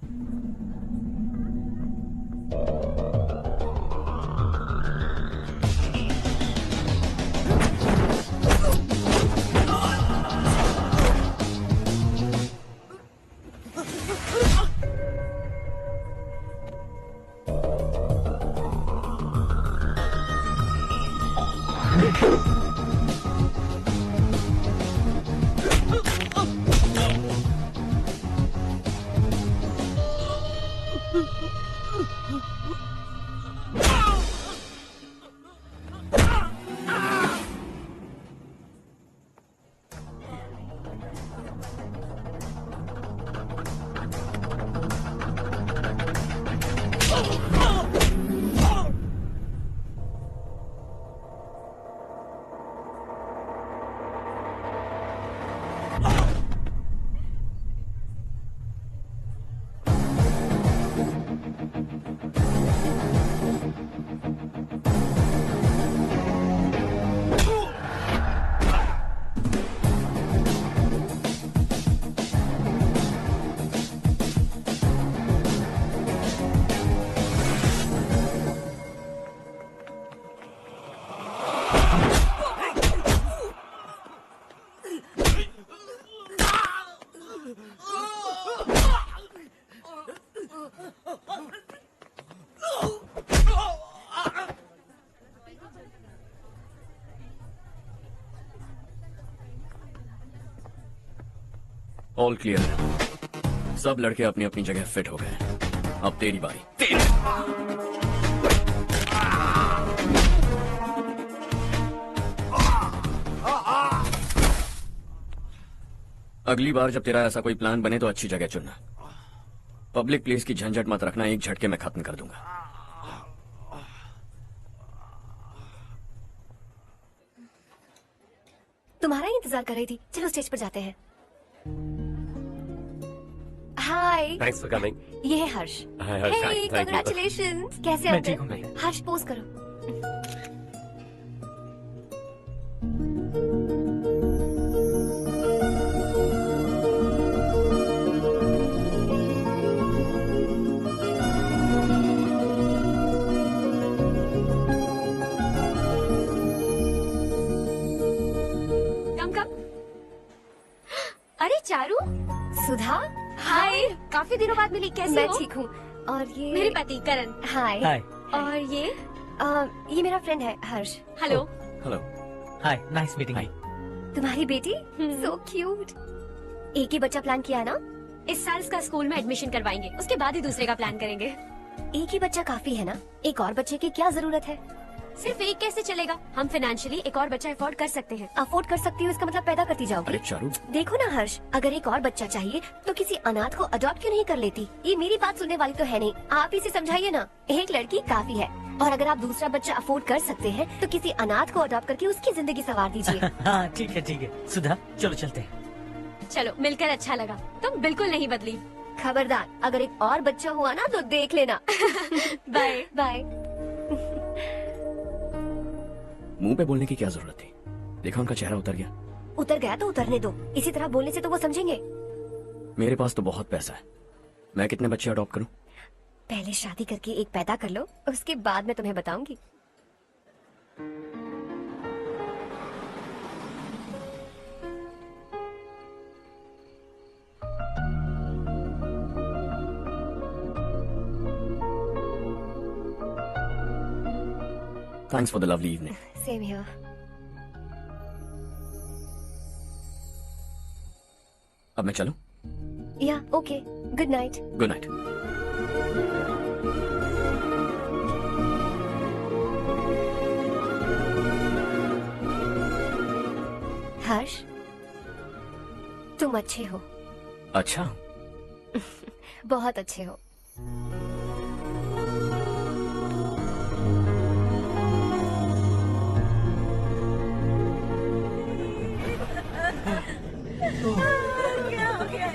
ऑल क्लियर है। सब लड़के अपनी अपनी जगह फिट हो गए। अब तेरी बारी। अगली बार जब तेरा ऐसा कोई प्लान बने तो अच्छी जगह चुनना। पब्लिक प्लेस की झंझट मत रखना, एक झटके में खत्म कर दूंगा। तुम्हारा ही इंतजार कर रही थी, चलो स्टेज पर जाते हैं। हाय। Thanks for coming. ये है Harsh. Hi Harsh, Hey, thank you. congratulations। कैसे मैं हो ठीक हूँ तुम? भाई। हर्ष पोज करो। कम कम। अरे चारू। सुधा। हाय, काफी दिनों बाद मिली, कैसी मैं हो? ठीक हूँ। और ये मेरे पति करण। हाय। हाय। और ये मेरा फ्रेंड है हर्ष। हेलो। हेलो। हाय, नाइस मीटिंग। तुम्हारी बेटी सो क्यूट। एक ही बच्चा प्लान किया ना? इस साल इसका स्कूल में एडमिशन करवाएंगे, उसके बाद ही दूसरे का प्लान करेंगे। एक ही बच्चा काफी है ना? एक और बच्चे की क्या जरूरत है? सिर्फ एक कैसे चलेगा? हम फाइनेंशियली एक और बच्चा अफोर्ड कर सकते हैं। अफोर्ड कर सकती हूँ इसका मतलब पैदा करती जाओगी? अरे चारू, देखो ना हर्ष, अगर एक और बच्चा चाहिए तो किसी अनाथ को अडॉप्ट क्यों नहीं कर लेती? ये मेरी बात सुनने वाली तो है नहीं, आप इसे समझाइए ना। एक लड़की काफी है, और अगर आप दूसरा बच्चा अफोर्ड कर सकते हैं तो किसी अनाथ को अडॉप्ट करके उसकी जिंदगी संवार दीजिए। हाँ ठीक है सुधा, चलो चलते हैं। चलो, मिलकर अच्छा लगा। तुम बिल्कुल नहीं बदली। खबरदार, अगर एक और बच्चा हुआ ना तो देख लेना। Bye bye. मुंह पे बोलने की क्या जरूरत थी? देखा उनका चेहरा उतर गया। उतर गया तो उतरने दो, इसी तरह बोलने से तो वो समझेंगे। मेरे पास तो बहुत पैसा है, मैं कितने बच्चे अडॉप्ट करूं? पहले शादी करके एक पैदा कर लो, उसके बाद मैं तुम्हें बताऊंगी। Thanks for the lovely evening. Same here. अब मैं चलूं? या okay, good night. Good night. Harsh, तुम अच्छे हो। अच्छा। बहुत अच्छे हो। क्या हो गया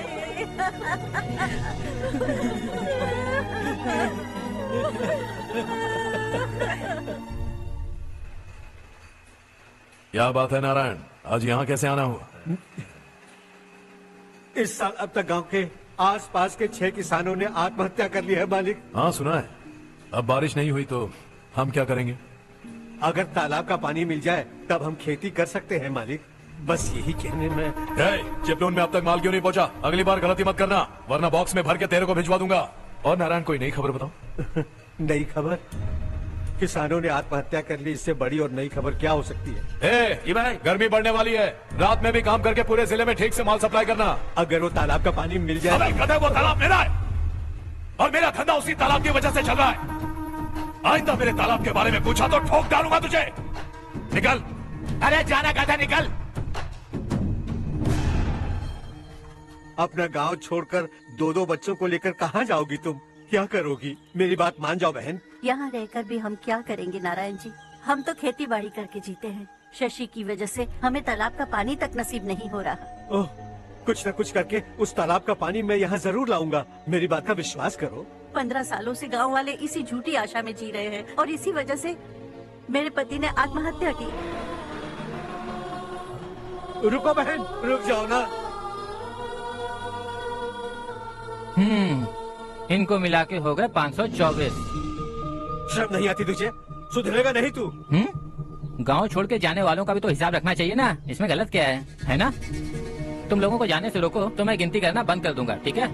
क्या बात है नारायण, आज यहाँ कैसे आना हुआ? इस साल अब तक गांव के आसपास के 6 किसानों ने आत्महत्या कर ली है मालिक। हाँ सुना है। अब बारिश नहीं हुई तो हम क्या करेंगे? अगर तालाब का पानी मिल जाए तब हम खेती कर सकते हैं मालिक। बस यही कहने में। चिपलून में अब तक माल क्यों नहीं पहुंचा? अगली बार गलती मत करना, वरना बॉक्स में भर के तेरे को भिजवा दूंगा। और नारायण, कोई नई खबर बताओ। नई खबर? किसानों ने आत्महत्या कर ली, इससे बड़ी और नई खबर क्या हो सकती है? ये भाई, गर्मी बढ़ने वाली है, रात में भी काम करके पूरे जिले में ठीक से माल सप्लाई करना। अगर वो तालाब का पानी मिल जाए। वो तालाब मेरा है और मेरा धंधा उसी तालाब की वजह से चल रहा है। आइंदा मेरे तालाब के बारे में पूछा तो ठोक डालूंगा तुझे। निकल। अरे जाना कहा था, निकल। अपना गांव छोड़कर 2-2 बच्चों को लेकर कहाँ जाओगी तुम? क्या करोगी? मेरी बात मान जाओ बहन। यहाँ रहकर भी हम क्या करेंगे नारायण जी? हम तो खेती बाड़ी करके जीते हैं। शशि की वजह से हमें तालाब का पानी तक नसीब नहीं हो रहा। ओह, कुछ न कुछ करके उस तालाब का पानी मैं यहाँ जरूर लाऊंगा। मेरी बात का विश्वास करो। 15 सालों से गांव वाले इसी झूठी आशा में जी रहे हैं और इसी वजह से मेरे पति ने आत्महत्या की। रुको बहन, रुक जाओ ना। इनको मिला के हो गए 524। शर्म नहीं आती तुझे? सुधरेगा नहीं तू? गांव छोड़ के जाने वालों का भी तो हिसाब रखना चाहिए ना। इसमें गलत क्या है ना? तुम लोगों को जाने से रोको तो मैं गिनती करना बंद कर दूंगा, ठीक है?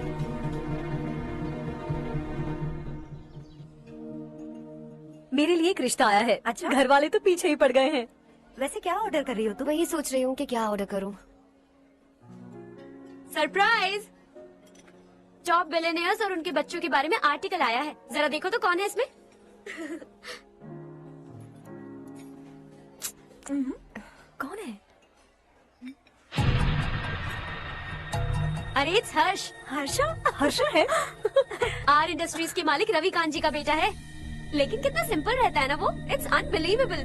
मेरे लिए एक रिश्ता आया है। अच्छा? घर वाले तो पीछे ही पड़ गए हैं। वैसे क्या ऑर्डर कर रही हो तुम? वही सोच रही हूँ कि क्या ऑर्डर करूँ। सरप्राइज! टॉप बिलियनियर्स और उनके बच्चों के बारे में आर्टिकल आया है। जरा देखो तो कौन है इसमें। कौन है? अरे इट्स हर्ष। हर्षा? हर्षा है? आर इंडस्ट्रीज के मालिक रवि कांत जी का बेटा है। लेकिन कितना सिंपल रहता है ना वो। It's unbelievable.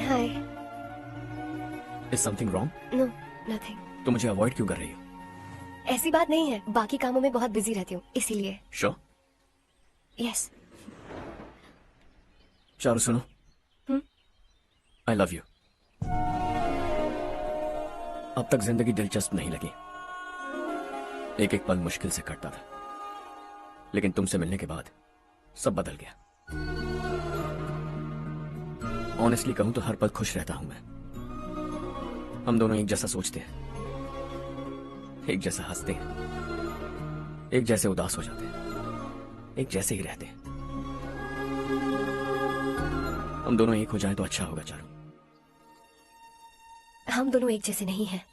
Hi. Is something wrong? No, nothing. तो मुझे अवॉइड क्यों कर रही हो? ऐसी बात नहीं है, बाकी कामों में बहुत बिजी रहती हूँ इसीलिए। श्योर? यस। चारू सुनो, आई लव यू। अब तक जिंदगी दिलचस्प नहीं लगी, एक एक पल मुश्किल से कटता था, लेकिन तुमसे मिलने के बाद सब बदल गया। ऑनेस्टली कहूं तो हर पल खुश रहता हूं मैं। हम दोनों एक जैसा सोचते हैं, एक जैसा हंसते हैं, एक जैसे उदास हो जाते हैं, एक जैसे ही रहते हैं। हम दोनों एक हो जाएं तो अच्छा होगा चारू। हम दोनों एक जैसे नहीं हैं।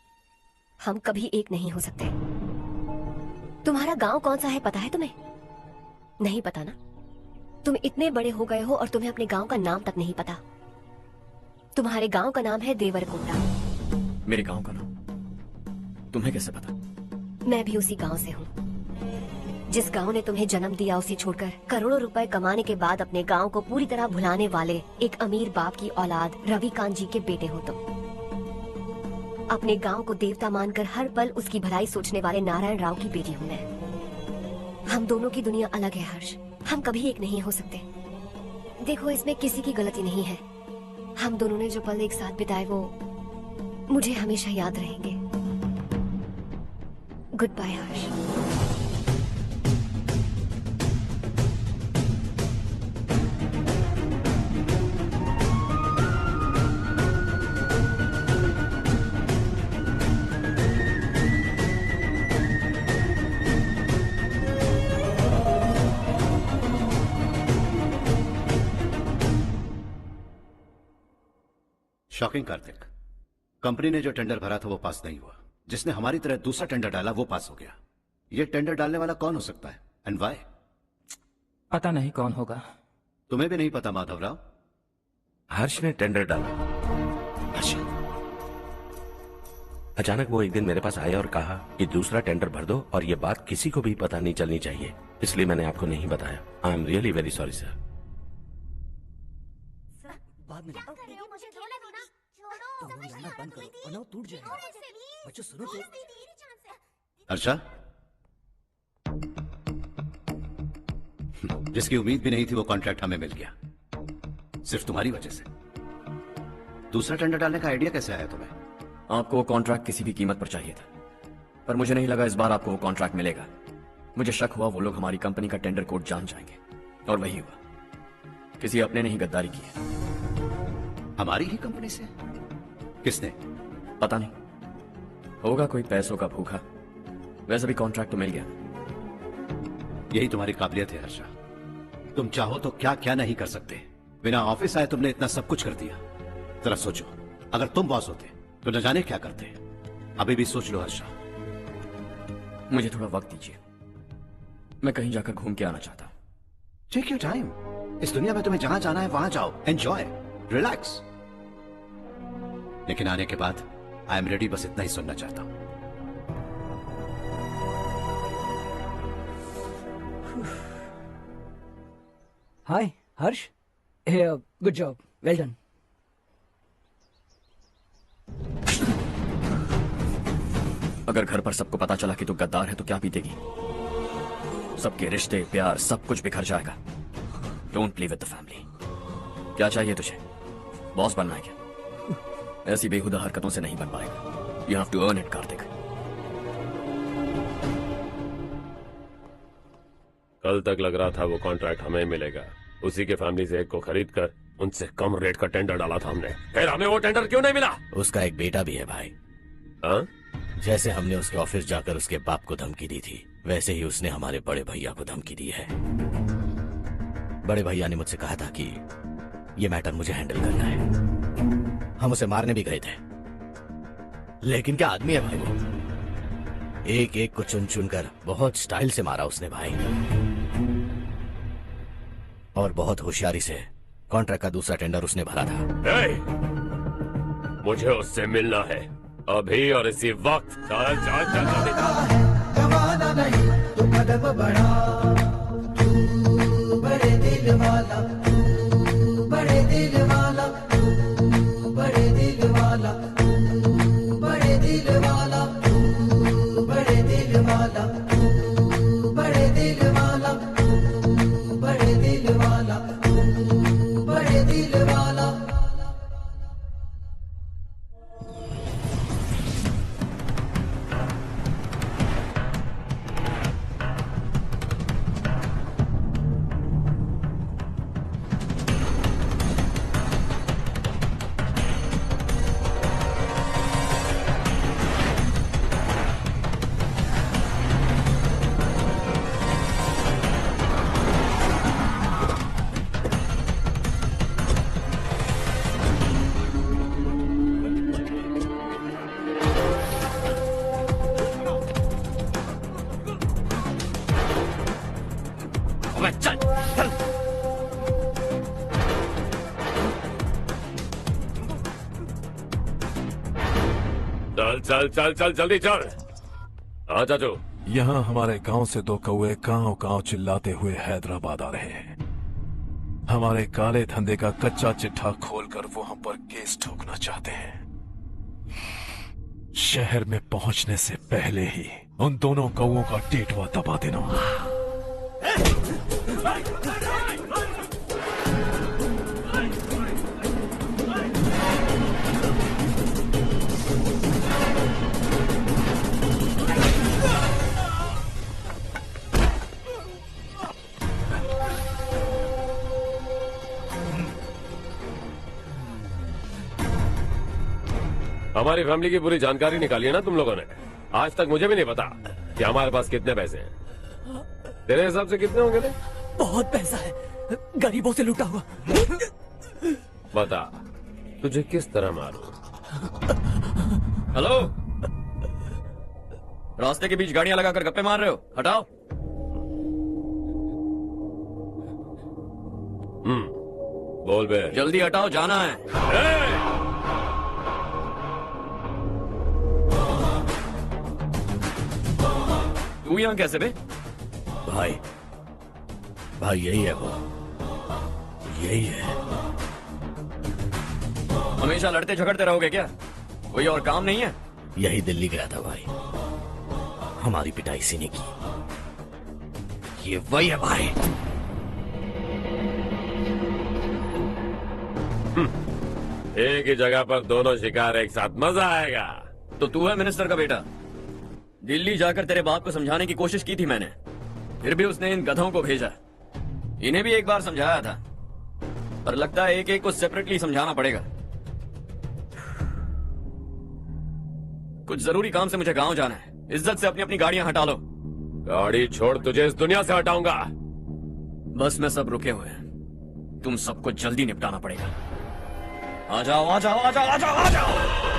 हम कभी एक नहीं हो सकते। तुम्हारा गांव कौन सा है पता है तुम्हें? नहीं पता ना? तुम इतने बड़े हो गए हो और तुम्हें अपने गांव का नाम तक नहीं पता। तुम्हारे गांव का नाम है देवरकोटा। मेरे गांव का नाम तुम्हें कैसे पता? मैं भी उसी गांव से हूँ। जिस गांव ने तुम्हें जन्म दिया उसे छोड़कर करोड़ों रुपए कमाने के बाद अपने गांव को पूरी तरह भुलाने वाले एक अमीर बाप की औलाद रविकांत जी के बेटे हो तुम। अपने गांव को देवता मानकर हर पल उसकी भलाई सोचने वाले नारायण राव की बेटी हूँ मैं। हम दोनों की दुनिया अलग है हर्ष, हम कभी एक नहीं हो सकते। देखो, इसमें किसी की गलती नहीं है। हम दोनों ने जो पल एक साथ बिताए वो मुझे हमेशा याद रहेंगे। गुड बाय हर्ष। शॉकिंग कार्तिक, कंपनी ने जो टेंडर भरा था वो पास नहीं हुआ। जिसने हमारी तरह दूसरा टेंडर डाला वो पास हो गया। ये टेंडर डालने वाला कौन हो सकता है एंड व्हाई? पता नहीं कौन होगा। तुम्हें भी नहीं पता माधव राव? हर्ष ने टेंडर डाला। अच्छा, अचानक वो एक दिन मेरे पास आया और कहा कि दूसरा टेंडर भर दो और ये बात किसी को भी पता नहीं चलनी चाहिए, इसलिए मैंने आपको नहीं बताया। I am really very sorry sir. बाद में बंद करो वरना वो टूट जाएगा। बच्चों सुनो तो। हर्षा, जिसकी उम्मीद भी नहीं थी वो कॉन्ट्रैक्ट हमें मिल गया, सिर्फ तुम्हारी वजह से। दूसरा टेंडर डालने का आइडिया कैसे आया तुम्हें? आपको वो कॉन्ट्रैक्ट किसी भी कीमत पर चाहिए था, पर मुझे नहीं लगा इस बार आपको वो कॉन्ट्रैक्ट मिलेगा। मुझे शक हुआ वो लोग हमारी कंपनी का टेंडर कोड जान जाएंगे, और वही हुआ। किसी अपने ने ही गद्दारी की है। हमारी ही कंपनी से? किसने? पता नहीं, होगा कोई पैसों का भूखा। वैसे भी कॉन्ट्रैक्ट तो मिल गया। यही तुम्हारी काबिलियत है हर्षा, तुम चाहो तो क्या क्या नहीं कर सकते। बिना ऑफिस आए तुमने इतना सब कुछ कर दिया। जरा सोचो, अगर तुम बॉस होते तो न जाने क्या करते। अभी भी सोच लो हर्षा। मुझे थोड़ा वक्त दीजिए, मैं कहीं जाकर घूम के आना चाहता हूं। Take your time. इस दुनिया में तुम्हें जहां जाना है वहां जाओ, एंजॉय, रिलैक्स। लेकिन आने के बाद आई एम रेडी, बस इतना ही सुनना चाहता हूं। हाय हर्ष, गुड जॉब, वेल डन। अगर घर पर सबको पता चला कि तू गद्दार है तो क्या बीतेगी? सबके रिश्ते, प्यार, सब कुछ बिखर जाएगा। Don't play with the family. क्या चाहिए तुझे? बॉस बनना है क्या? ऐसी बेहुदा हरकतों से नहीं बन पाएगा। You have to earn it Karthik. कल तक लग रहा था वो कॉन्ट्रैक्ट हमें मिलेगा, उसी के फैमिली से एक को खरीद कर उनसे कम रेट का टेंडर डाला था हमने। फिर हमें वो टेंडर क्यों नहीं मिला? उसका एक बेटा भी है भाई। हाँ? जैसे हमने उसके ऑफिस जाकर उसके बाप को धमकी दी थी, वैसे ही उसने हमारे बड़े भैया को धमकी दी है। बड़े भैया ने मुझसे कहा था कि ये मैटर मुझे हैंडल करना है। हम उसे मारने भी गए थे, लेकिन क्या आदमी है भाई वो। एक एक को चुन चुन कर बहुत स्टाइल से मारा उसने भाई, और बहुत होशियारी से कॉन्ट्रैक्ट का दूसरा टेंडर उसने भरा था। मुझे उससे मिलना है अभी और इसी वक्त। चल चल चल जमाना नहीं तू कदम बढ़ा, तू बड़े दिल वाला, तू बड़े दिल वाला, तू बड़े दिल वाला, तू बड़े दिल वाला, तू बड़े दिल वाला, तू बड़े दिल वाला, तू बड़े दिल वाला, तू बड़े दिल वाला। चल चल चल चल जल्दी चल। हाँ चाचू। यहाँ हमारे गांव से 2 कौवे गांव गांव चिल्लाते हुए हैदराबाद आ रहे हैं। हमारे काले धंधे का कच्चा चिट्ठा खोलकर वो हम पर केस ठोकना चाहते हैं। शहर में पहुंचने से पहले ही उन दोनों कौवों का टेटवा दबा देना। हमारी फैमिली की पूरी जानकारी निकाली है ना तुम लोगों ने। आज तक मुझे भी नहीं पता कि हमारे पास कितने पैसे हैं। तेरे हिसाब से कितने होंगे? बहुत पैसा है, गरीबों से लूटा हुआ। बता तुझे किस तरह मारूं? हेलो, रास्ते के बीच गाड़ियां लगाकर गप्पे मार रहे हो? हटाओ। बोल बे। जल्दी हटाओ, जाना है। तू यहाँ कैसे बे? भाई भाई यही है वो, यही है। हमेशा लड़ते झगड़ते रहोगे क्या? कोई और काम नहीं है? यही दिल्ली गया था भाई, हमारी पिटाई इसी ने की। ये वही है भाई। एक ही जगह पर दोनों शिकार एक साथ, मजा आएगा। तो तू है मिनिस्टर का बेटा? दिल्ली जाकर तेरे बाप को समझाने की कोशिश की थी मैंने, फिर भी उसने इन गधों को भेजा। इन्हें भी एक बार समझाया था, पर लगता है एक एक को सेपरेटली समझाना पड़ेगा। कुछ जरूरी काम से मुझे गांव जाना है। इज्जत से अपनी अपनी गाड़ियां हटा लो। गाड़ी छोड़, तुझे इस दुनिया से हटाऊंगा। बस में सब रुके हुए हैं, तुम सबको जल्दी निपटाना पड़ेगा। आ जाओ आ जाओ आ जाओ आ जाओ आ जाओ।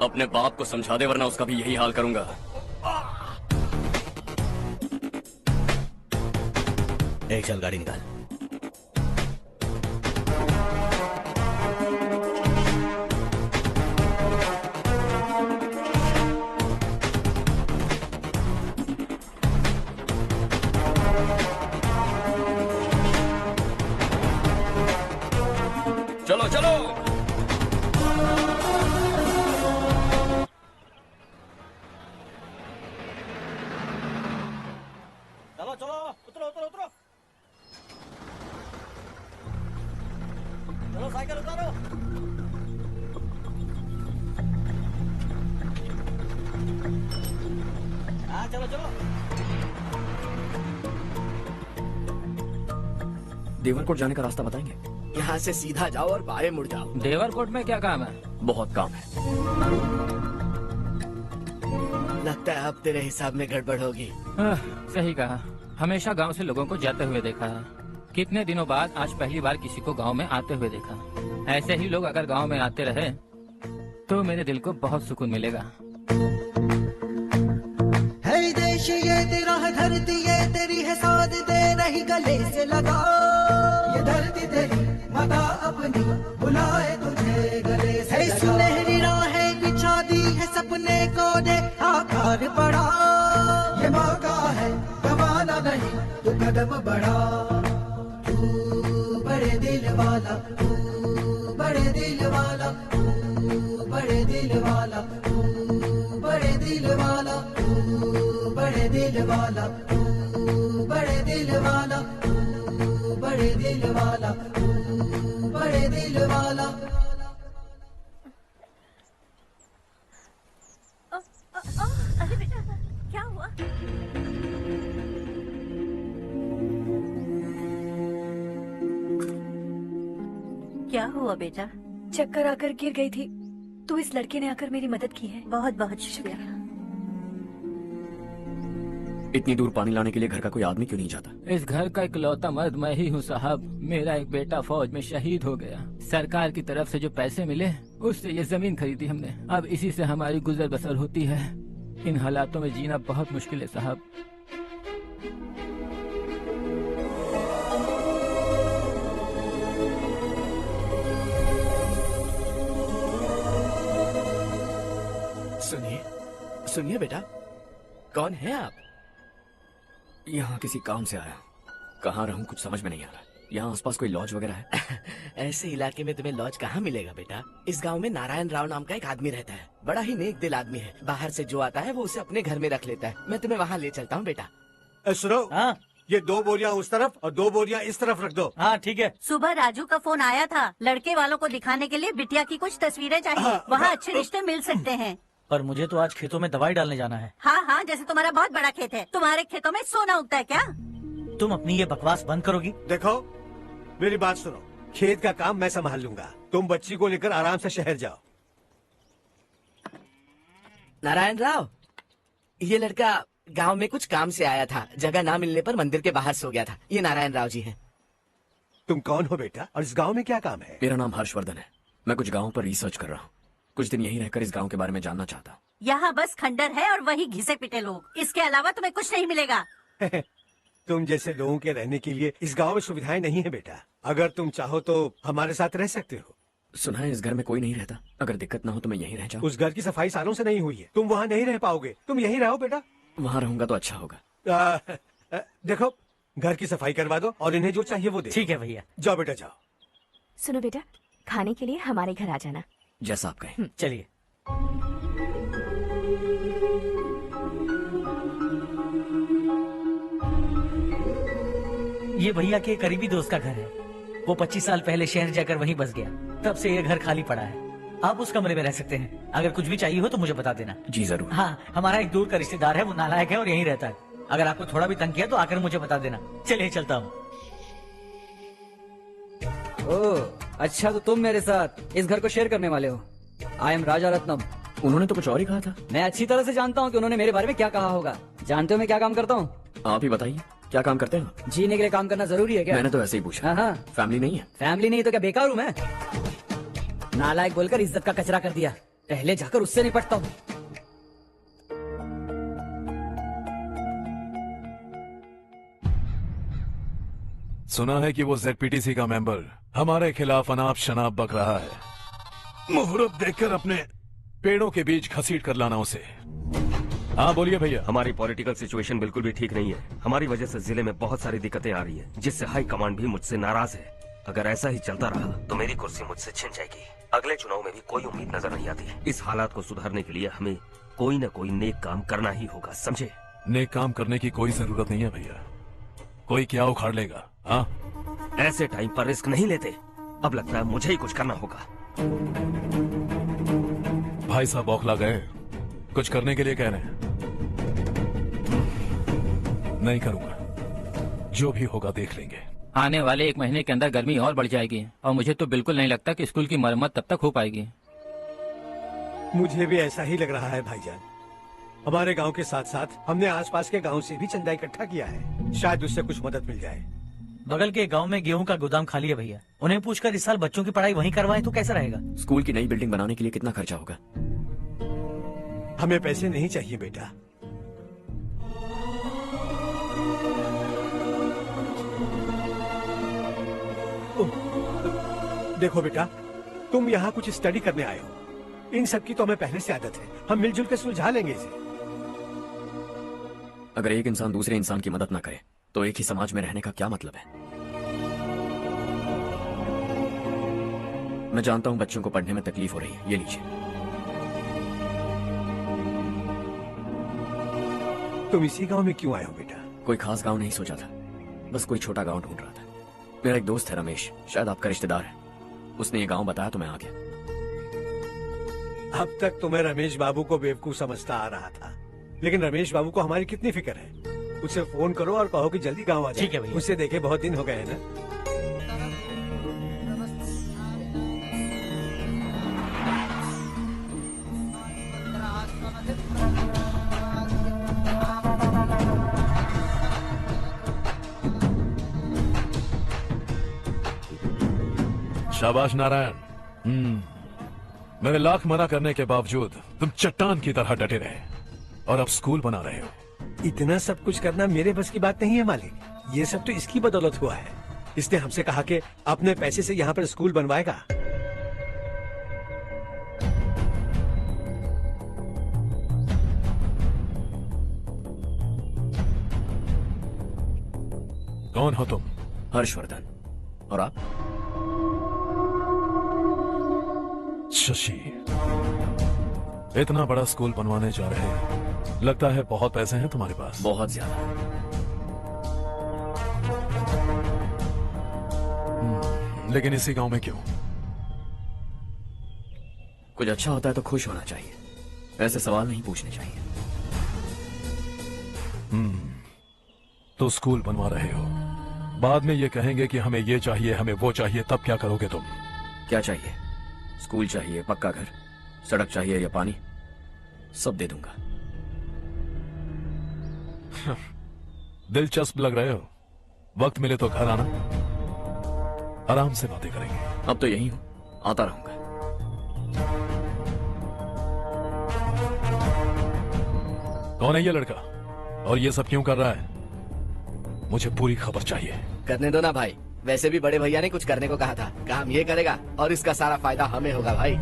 अपने बाप को समझा दे, वरना उसका भी यही हाल करूंगा। एक चल गाड़ी निकाल। चलो चलो। चलो चलो, उतरो उतरो उतरो। चलो साइकिल उतारो। हाँ चलो चलो। देवरकोट जाने का रास्ता बताएंगे? यहाँ से सीधा जाओ और बाएं मुड़ जाओ। देवरकोट में क्या काम है? बहुत काम है। लगता है अब तेरे हिसाब में गड़बड़ होगी। सही कहा। हमेशा गांव से लोगों को जाते हुए देखा है, कितने दिनों बाद आज पहली बार किसी को गांव में आते हुए देखा। ऐसे ही लोग अगर गांव में आते रहे तो मेरे दिल को बहुत सुकून मिलेगा। है देश ये तेरा है, धरती ये तेरी है, साथ दे रही गले से लगा। ये धरती तेरी माता अपनी बुलाए तुझे गले से लगा। सुनहरी राहें बिछा दी है, सपने को दे आकार बढ़ा। ये मौका है गवाना नहीं, तू कदम बढ़ा। तू बड़े दिल वाला, तू बड़े दिल वाला, तू बड़े दिल वाला, तू बड़े दिल वाला, तू बड़े दिल वाला, तू बड़े दिल वाला, तू बड़े दिल वाला, तू बड़े दिल वाला। अरे बेटा क्या हुआ? क्या हुआ बेटा? चक्कर आकर गिर गई थी, तो इस लड़के ने आकर मेरी मदद की है। बहुत बहुत शुक्रिया। इतनी दूर पानी लाने के लिए घर का कोई आदमी क्यों नहीं जाता? इस घर का इकलौता मर्द मैं ही हूँ साहब। मेरा एक बेटा फौज में शहीद हो गया। सरकार की तरफ से जो पैसे मिले उससे ये जमीन खरीदी हमने। अब इसी से हमारी गुजर बसर होती है। इन हालातों में जीना बहुत मुश्किल है साहब। सुनिए सुनिए बेटा, कौन है आप? यहाँ किसी काम से आया। कहाँ रहूँ कुछ समझ में नहीं आ रहा। यहाँ आसपास कोई लॉज वगैरह है? ऐसे इलाके में तुम्हें लॉज कहाँ मिलेगा बेटा? इस गांव में नारायण राव नाम का एक आदमी रहता है। बड़ा ही नेक दिल आदमी है। बाहर से जो आता है वो उसे अपने घर में रख लेता है। मैं तुम्हें वहाँ ले चलता हूँ बेटा। सुनो, ये 2 बोरियां उस तरफ और 2 बोरियां इस तरफ रख दो। हाँ ठीक है। सुबह राजू का फोन आया था, लड़के वालों को दिखाने के लिए बिटिया की कुछ तस्वीरें चाहिए। वहाँ अच्छे रिश्ते मिल सकते हैं। पर मुझे तो आज खेतों में दवाई डालने जाना है। हाँ हाँ, जैसे तुम्हारा बहुत बड़ा खेत है। तुम्हारे खेतों में सोना उगता है क्या? तुम अपनी ये बकवास बंद करोगी? देखो मेरी बात सुनो, खेत का काम मैं संभाल लूंगा। तुम बच्ची को लेकर आराम से शहर जाओ। नारायण राव, ये लड़का गांव में कुछ काम से आया था। जगह ना मिलने पर मंदिर के बाहर सो गया था। ये नारायण राव जी हैं। तुम कौन हो बेटा और इस गांव में क्या काम है? मेरा नाम हर्षवर्धन है। मैं कुछ गाँव पर रिसर्च कर रहा हूँ। कुछ दिन यहीं रहकर इस गांव के बारे में जानना चाहता हूँ। यहाँ बस खंडर है और वही घिसे पिटे लोग। इसके अलावा तुम्हें कुछ नहीं मिलेगा। तुम जैसे लोगों के रहने के लिए इस गांव में सुविधाएं नहीं है बेटा। अगर तुम चाहो तो हमारे साथ रह सकते हो। सुना है इस घर में कोई नहीं रहता। अगर दिक्कत ना हो तो मैं यहीं रह जाऊँ। उस घर की सफाई सालों से नहीं हुई है। तुम वहाँ नहीं रह पाओगे। तुम यहीं रहो बेटा। वहाँ रहूंगा तो अच्छा होगा। देखो घर की सफाई करवा दो और इन्हें जो चाहिए वो दे। ठीक है भैया। जाओ बेटा जाओ। सुनो बेटा, खाने के लिए हमारे घर आ जाना। जैसा आप कहें। चलिए। ये भैया के करीबी दोस्त का घर है। वो 25 साल पहले शहर जाकर वहीं बस गया। तब से ये घर खाली पड़ा है। आप उस कमरे में रह सकते हैं। अगर कुछ भी चाहिए हो तो मुझे बता देना। जी जरूर। हाँ, हमारा एक दूर का रिश्तेदार है, वो नालायक है और यहीं रहता है। अगर आपको थोड़ा भी तंग किया तो आकर मुझे बता देना। चलिए चलता हूँ। ओह अच्छा, तो तुम मेरे साथ इस घर को शेयर करने वाले हो। आई एम राजा रत्नम। उन्होंने तो कुछ और ही कहा था। मैं अच्छी तरह से जानता हूँ कि उन्होंने मेरे बारे में क्या कहा होगा। जानते हो मैं क्या काम करता हूँ? आप ही बताइए, क्या काम करते हैं? जीने के लिए काम करना जरूरी है क्या? मैंने तो ऐसे ही पूछा। हाँ। फैमिली नहीं है? फैमिली नहीं तो क्या बेकार हूँ मैं? नालायक बोलकर इज्जत का कचरा कर दिया। पहले जाकर उससे निपटता हूँ। सुना है कि वो ZPTC का मेंबर हमारे खिलाफ अनाप शनाप बक रहा है। मुहूर्त देखकर अपने पेड़ों के बीच घसीट कर लाना उसे। हाँ बोलिए भैया। हमारी पॉलिटिकल सिचुएशन बिल्कुल भी ठीक नहीं है। हमारी वजह से जिले में बहुत सारी दिक्कतें आ रही है, जिससे हाई कमांड भी मुझसे नाराज है। अगर ऐसा ही चलता रहा तो मेरी कुर्सी मुझसे छिन जाएगी। अगले चुनाव में भी कोई उम्मीद नजर नहीं आती। इस हालात को सुधारने के लिए हमें कोई न कोई नेक काम करना ही होगा, समझे? नेक काम करने की कोई जरूरत नहीं है भैया। कोई क्या उखाड़ लेगा? हाँ, ऐसे टाइम पर रिस्क नहीं लेते। अब लगता है मुझे ही कुछ करना होगा। भाई साहब बौखला गए। कुछ करने के लिए कह रहे हैं। नहीं करूंगा, जो भी होगा देख लेंगे। आने वाले 1 महीने के अंदर गर्मी और बढ़ जाएगी और मुझे तो बिल्कुल नहीं लगता कि स्कूल की मरम्मत तब तक हो पाएगी। मुझे भी ऐसा ही लग रहा है भाईजान। हमारे गांव के साथ साथ हमने आसपास के गांव से भी चंदा इकट्ठा किया है। शायद उससे कुछ मदद मिल जाए। बगल के गांव में गेहूं का गोदाम खाली है भैया। उन्हें पूछकर इस साल बच्चों की पढ़ाई वहीं करवाएं तो कैसा रहेगा? स्कूल की नई बिल्डिंग बनाने के लिए कितना खर्चा होगा? हमें पैसे नहीं चाहिए बेटा। देखो बेटा, तुम यहाँ कुछ स्टडी करने आए हो। इन सब की तो हमें पहले से आदत है। हम मिलजुल के सुलझा लेंगे इसे। अगर एक इंसान दूसरे इंसान की मदद ना करे तो एक ही समाज में रहने का क्या मतलब है? मैं जानता हूं बच्चों को पढ़ने में तकलीफ हो रही है, ये लीजिए। तुम इसी गांव में क्यों आए हो बेटा? कोई खास गांव नहीं सोचा था, बस कोई छोटा गांव ढूंढ रहा था। मेरा एक दोस्त है रमेश, शायद आपका रिश्तेदार है। उसने ये गांव बताया तो मैं आ गया। अब तक तो मैं रमेश बाबू को बेवकूफ समझता आ रहा था, लेकिन रमेश बाबू को हमारी कितनी फिक्र है। उसे फोन करो और कहो कि जल्दी गांव आ जाए। ठीक है भैया। उसे देखे बहुत दिन हो गए हैं ना। शाबाश नारायण। मेरे लाख मना करने के बावजूद तुम चट्टान की तरह डटे रहे और अब स्कूल बना रहे हो। इतना सब कुछ करना मेरे बस की बात नहीं है मालिक। ये सब तो इसकी बदौलत हुआ है। इसने हमसे कहा कि अपने पैसे से यहाँ पर स्कूल बनवाएगा। कौन हो तुम? हर्षवर्धन। और आप? शशि। इतना बड़ा स्कूल बनवाने जा रहे हैं, लगता है बहुत पैसे हैं तुम्हारे पास। बहुत ज्यादा। लेकिन इसी गांव में क्यों? कुछ अच्छा होता है तो खुश होना चाहिए, ऐसे सवाल नहीं पूछने चाहिए। तो स्कूल बनवा रहे हो, बाद में ये कहेंगे कि हमें ये चाहिए, हमें वो चाहिए, तब क्या करोगे तुम? क्या चाहिए? स्कूल चाहिए, पक्का घर, सड़क चाहिए या पानी, सब दे दूंगा। दिलचस्प लग रहे हो। वक्त मिले तो घर आना, आराम से बातें करेंगे। अब तो यही हूं, आता रहूंगा। कौन है ये लड़का और ये सब क्यों कर रहा है? मुझे पूरी खबर चाहिए। करने दो ना भाई, वैसे भी बड़े भैया ने कुछ करने को कहा था। काम ये करेगा और इसका सारा फायदा हमें होगा भाई।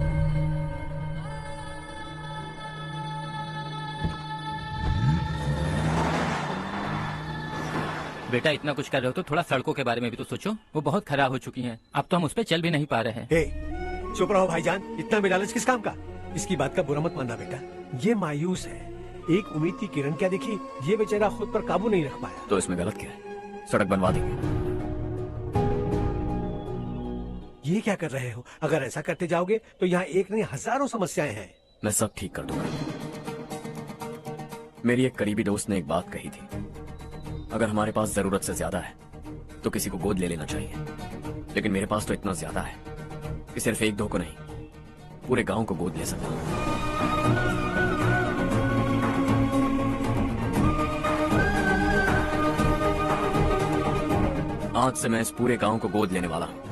बेटा इतना कुछ कर रहे हो तो थोड़ा सड़कों के बारे में भी तो सोचो। वो बहुत खराब हो चुकी हैं। अब तो हम उस पर चल भी नहीं पा रहे हैं। चुप रहो भाईजान, इतना बेलालच किस काम का? इसकी बात का बुरा मत मानना बेटा, ये मायूस है। एक उम्मीद की किरण क्या दिखी, ये बेचारा खुद पर काबू नहीं रख पाया। तो इसमें गलत क्या है? सड़क बनवा देंगे। ये क्या कर रहे हो? अगर ऐसा करते जाओगे तो यहाँ एक नहीं हजारों समस्याएं हैं। मैं सब ठीक कर दूंगा। मेरी एक करीबी दोस्त ने एक बात कही थी, अगर हमारे पास जरूरत से ज्यादा है तो किसी को गोद ले लेना चाहिए। लेकिन मेरे पास तो इतना ज्यादा है कि सिर्फ एक दो को नहीं, पूरे गांव को गोद ले सकता हूं। आज से मैं इस पूरे गांव को गोद लेने वाला हूं।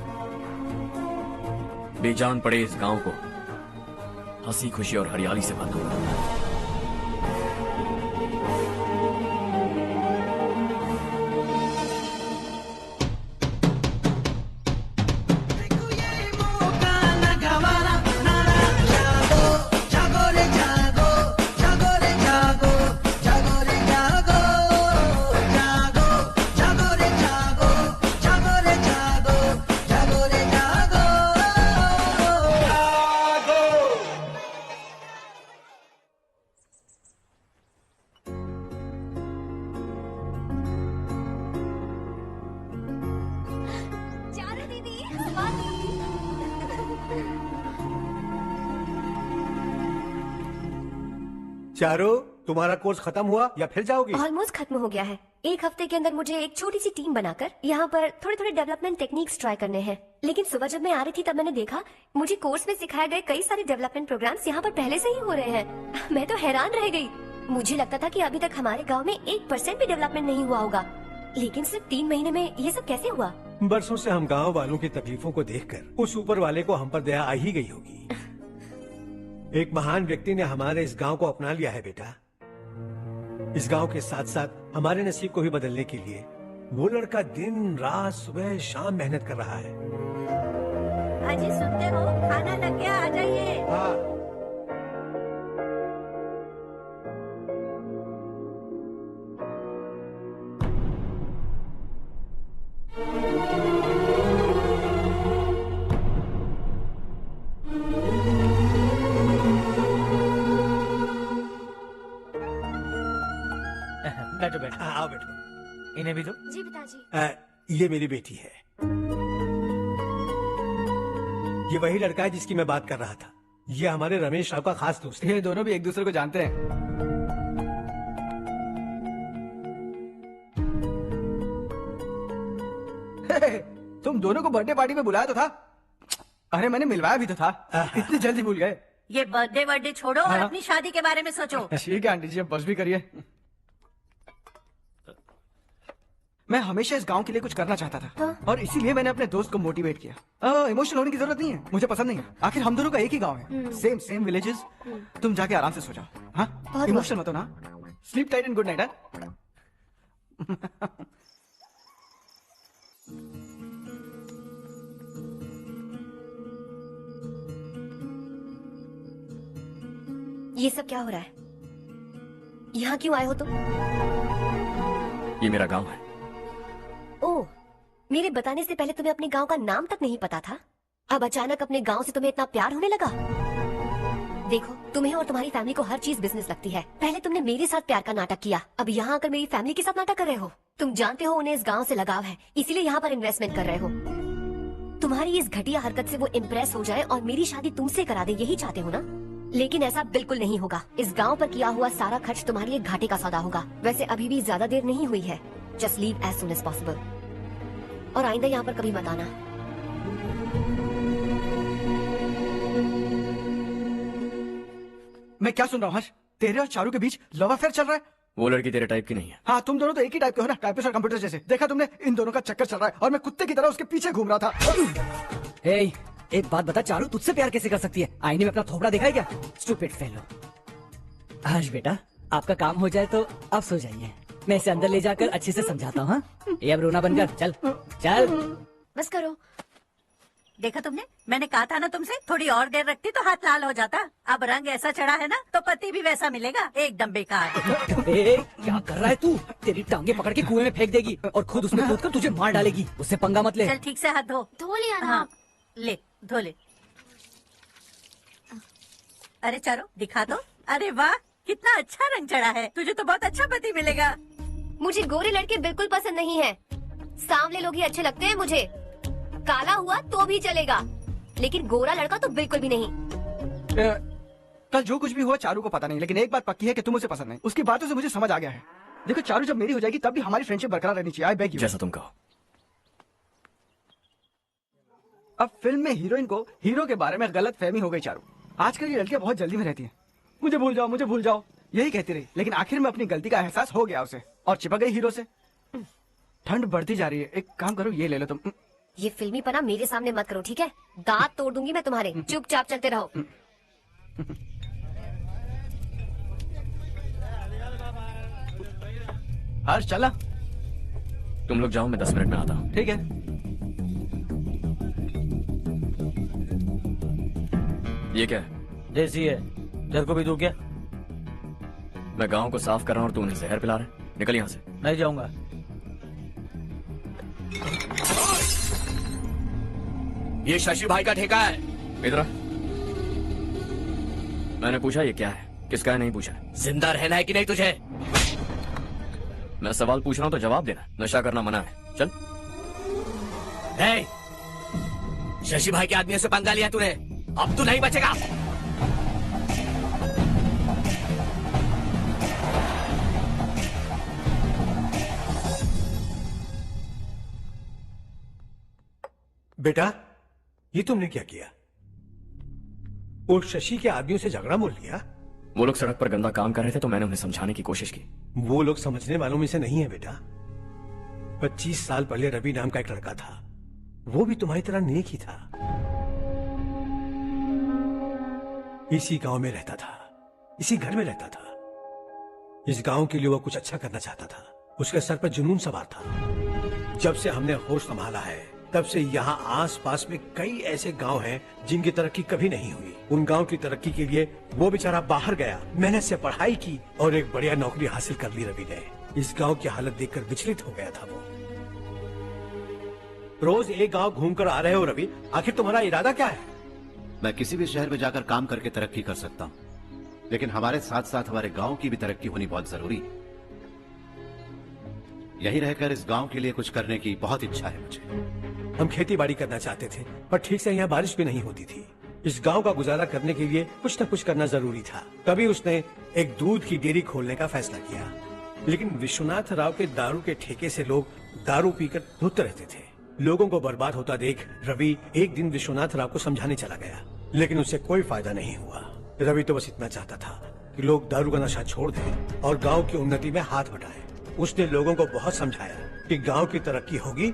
बेजान पड़े इस गांव को हंसी खुशी और हरियाली से भर दूंगा। चारो, तुम्हारा कोर्स खत्म हुआ या फिर जाओगी? ऑलमोस्ट खत्म हो गया है। एक हफ्ते के अंदर मुझे एक छोटी सी टीम बनाकर यहाँ पर थोड़े थोड़े डेवलपमेंट टेक्निक्स ट्राई करने हैं। लेकिन सुबह जब मैं आ रही थी तब मैंने देखा मुझे कोर्स में सिखाए गए कई सारे डेवलपमेंट प्रोग्राम्स यहाँ पर पहले से ही हो रहे हैं। मैं तो हैरान रह गई। मुझे लगता था कि अभी तक हमारे गाँव में 1% भी डेवलपमेंट नहीं हुआ होगा। लेकिन सिर्फ 3 महीने में ये सब कैसे हुआ? बरसों से हम गांव वालों की तकलीफों को देखकर उस ऊपर वाले को हम पर दया आ ही गई होगी। एक महान व्यक्ति ने हमारे इस गांव को अपना लिया है बेटा। इस गांव के साथ साथ हमारे नसीब को भी बदलने के लिए वो लड़का दिन रात सुबह शाम मेहनत कर रहा है। अजी सुनते हो, खाना लग गया, आ जाइए। हाँ। बैठो बैठो। आओ बैठो। इन्हें भी दो। जी पिताजी। ये मेरी बेटी है। ये वही लड़का है जिसकी मैं बात कर रहा था। ये हमारे रमेश राव का खास दोस्त है। ये दोनों भी एक दूसरे को जानते हैं। तुम दोनों को बर्थडे पार्टी में बुलाया तो था। अरे मैंने मिलवाया भी तो था। इतनी जल्दी भूल गए। ये बर्थडे छोड़ो और अपनी शादी के बारे में सोचो। ठीक है आंटी जी, अब बस भी करिए। मैं हमेशा इस गांव के लिए कुछ करना चाहता था और इसीलिए मैंने अपने दोस्त को मोटिवेट किया। इमोशनल होने की जरूरत नहीं है, मुझे पसंद नहीं है। आखिर हम दोनों का एक ही गांव है, सेम विलेजेस। तुम जाके आराम से सो जाओ। हाँ, इमोशनल मत हो ना। Sleep tight and good night. ये सब क्या हो रहा है? यहाँ क्यों आए हो तुम? ये मेरा गांव है। ओह, मेरे बताने से पहले तुम्हें अपने गांव का नाम तक नहीं पता था। अब अचानक अपने गांव से तुम्हें इतना प्यार होने लगा? देखो, तुम्हें और तुम्हारी फैमिली को हर चीज बिजनेस लगती है। पहले तुमने मेरे साथ प्यार का नाटक किया, अब यहाँ आकर मेरी फैमिली के साथ नाटक कर रहे हो। तुम जानते हो उन्हें इस गांव से लगाव है, इसीलिए यहाँ पर इन्वेस्टमेंट कर रहे हो। तुम्हारी इस घटिया हरकत से वो इम्प्रेस हो जाए और मेरी शादी तुमसे करा दे, यही चाहते हो ना? लेकिन ऐसा बिल्कुल नहीं होगा। इस गांव पर किया हुआ सारा खर्च तुम्हारे लिए घाटे का सौदा होगा। वैसे अभी भी ज्यादा देर नहीं हुई है। Just leave as soon as possible और आइंदा यहाँ पर कभी मत आना। मैं क्या सुन रहा हूँ हर्ष? तेरे और चारू के बीच लव अफेयर चल रहा है? वो लड़की तेरे टाइप की नहीं है। हाँ, तुम दोनों तो एक ही टाइप के हो ना, टाइपिस्ट और कंप्यूटर जैसे। देखा तुमने, इन दोनों का चक्कर चल रहा है और मैं कुत्ते की तरह उसके पीछे घूम रहा था। एक बात बता, चारू तुझसे प्यार कैसे कर सकती है? आईने में अपना थोपड़ा देखा है क्या? Stupid fellow. हर्ष बेटा, आपका काम हो जाए तो अब सो जाइए। मैं इसे अंदर ले जाकर अच्छे से समझाता हूँ। ये अब रोना बंद कर। चल चल बस करो। देखा तुमने, मैंने कहा था ना तुमसे, थोड़ी और देर रखती तो हाथ लाल हो जाता। अब रंग ऐसा चढ़ा है ना तो पति भी वैसा मिलेगा। एकदम बेकार। क्या कर रहा है तू? तेरी टांगे पकड़ के कुएं में फेंक देगी और खुद उसमें कूदकर तुझे मार डालेगी। उससे पंगा मत ले। चल ठीक से हाथ धो। धो लिया ना। हाँ, ले धो ले। अरे चारो दिखा दो। अरे वाह, कितना अच्छा रंग चढ़ा है। तुझे तो बहुत अच्छा पति मिलेगा। मुझे गोरे लड़के बिल्कुल पसंद नहीं है। सांवले लोग ही अच्छे लगते हैं मुझे। काला हुआ तो भी चलेगा, लेकिन गोरा लड़का तो बिल्कुल भी नहीं। कल जो कुछ भी हुआ चारू को पता नहीं, लेकिन एक बात पक्की है कि तुम उसे पसंद नहीं। उसकी बातों से मुझे समझ आ गया है। देखो चारू जब मेरी हो जाएगी तब भी हमारी फ्रेंडशिप बरकरार रहनी चाहिए। I beg you. जैसा तुम कहो। अब फिल्म में हीरोइन को हीरो के बारे में गलत फहमी हो गई चारू। आजकल ये लड़कियां बहुत जल्दी में रहती हैं। मुझे भूल जाओ, मुझे भूल जाओ, यही कहती रही, लेकिन आखिर में अपनी गलती का एहसास हो गया उसे और चिपक गई हीरो से। ठंड बढ़ती जा रही है, एक काम करो, ये ले लो तुम। ये फिल्मी पना मेरे सामने मत करो, ठीक है? दांत तोड़ दूंगी मैं तुम्हारे। चुपचाप चलते रहो। हर्ष चला। तुम लोग जाओ, मैं 10 मिनट में आता हूँ। ठीक है। ये क्या है? देसी है, तेरे को भी दूं क्या? मैं गांव को साफ कर रहा हूँ और तू उन्हें जहर पिला रहा है। निकल यहाँ से। नहीं जाऊंगा। ये शशि भाई का ठेका है। इधर आ। मैंने पूछा ये क्या है, किसका है नहीं पूछा। जिंदा रहना है कि नहीं तुझे? मैं सवाल पूछ रहा हूँ तो जवाब देना। नशा करना मना है। चल। शशि भाई के आदमियों से पंगा लिया तूने, अब तू नहीं बचेगा। बेटा, ये तुमने क्या किया? वो शशि के आदमियों से झगड़ा मोल लिया? वो लोग सड़क पर गंदा काम कर रहे थे तो मैंने उन्हें समझाने की कोशिश की। वो लोग समझने वालों में से नहीं है बेटा। 25 साल पहले रवि नाम का एक लड़का था, वो भी तुम्हारी तरह नेक ही था। इसी गांव में रहता था, इसी घर में रहता था। इस गांव के लिए वो कुछ अच्छा करना चाहता था। उसके सर पर जुनून सवार था। जब से हमने होश संभाला है तब से यहाँ आस पास में कई ऐसे गांव हैं जिनकी तरक्की कभी नहीं हुई। उन गांव की तरक्की के लिए वो बेचारा बाहर गया, मेहनत से पढ़ाई की और एक बढ़िया नौकरी हासिल कर ली रवि ने। इस गांव की हालत देखकर विचलित हो गया था वो। रोज एक गांव घूमकर आ रहे हो रवि, आखिर तुम्हारा इरादा क्या है? मैं किसी भी शहर में जाकर काम करके तरक्की कर सकता हूँ, लेकिन हमारे साथ साथ हमारे गांव की भी तरक्की होनी बहुत जरूरी है। यहीं रहकर इस गांव के लिए कुछ करने की बहुत इच्छा है मुझे। हम खेती बाड़ी करना चाहते थे, पर ठीक से यहाँ बारिश भी नहीं होती थी। इस गांव का गुजारा करने के लिए कुछ न कुछ करना जरूरी था। तभी उसने एक दूध की डेयरी खोलने का फैसला किया। लेकिन विश्वनाथ राव के दारू के ठेके से लोग दारू पीकर धुत रहते थे। लोगों को बर्बाद होता देख रवि एक दिन विश्वनाथ राव को समझाने चला गया, लेकिन उससे कोई फायदा नहीं हुआ। रवि तो बस इतना चाहता था कि लोग दारू का नशा छोड़ दें और गांव की उन्नति में हाथ बटाएं। उसने लोगों को बहुत समझाया कि गांव की तरक्की होगी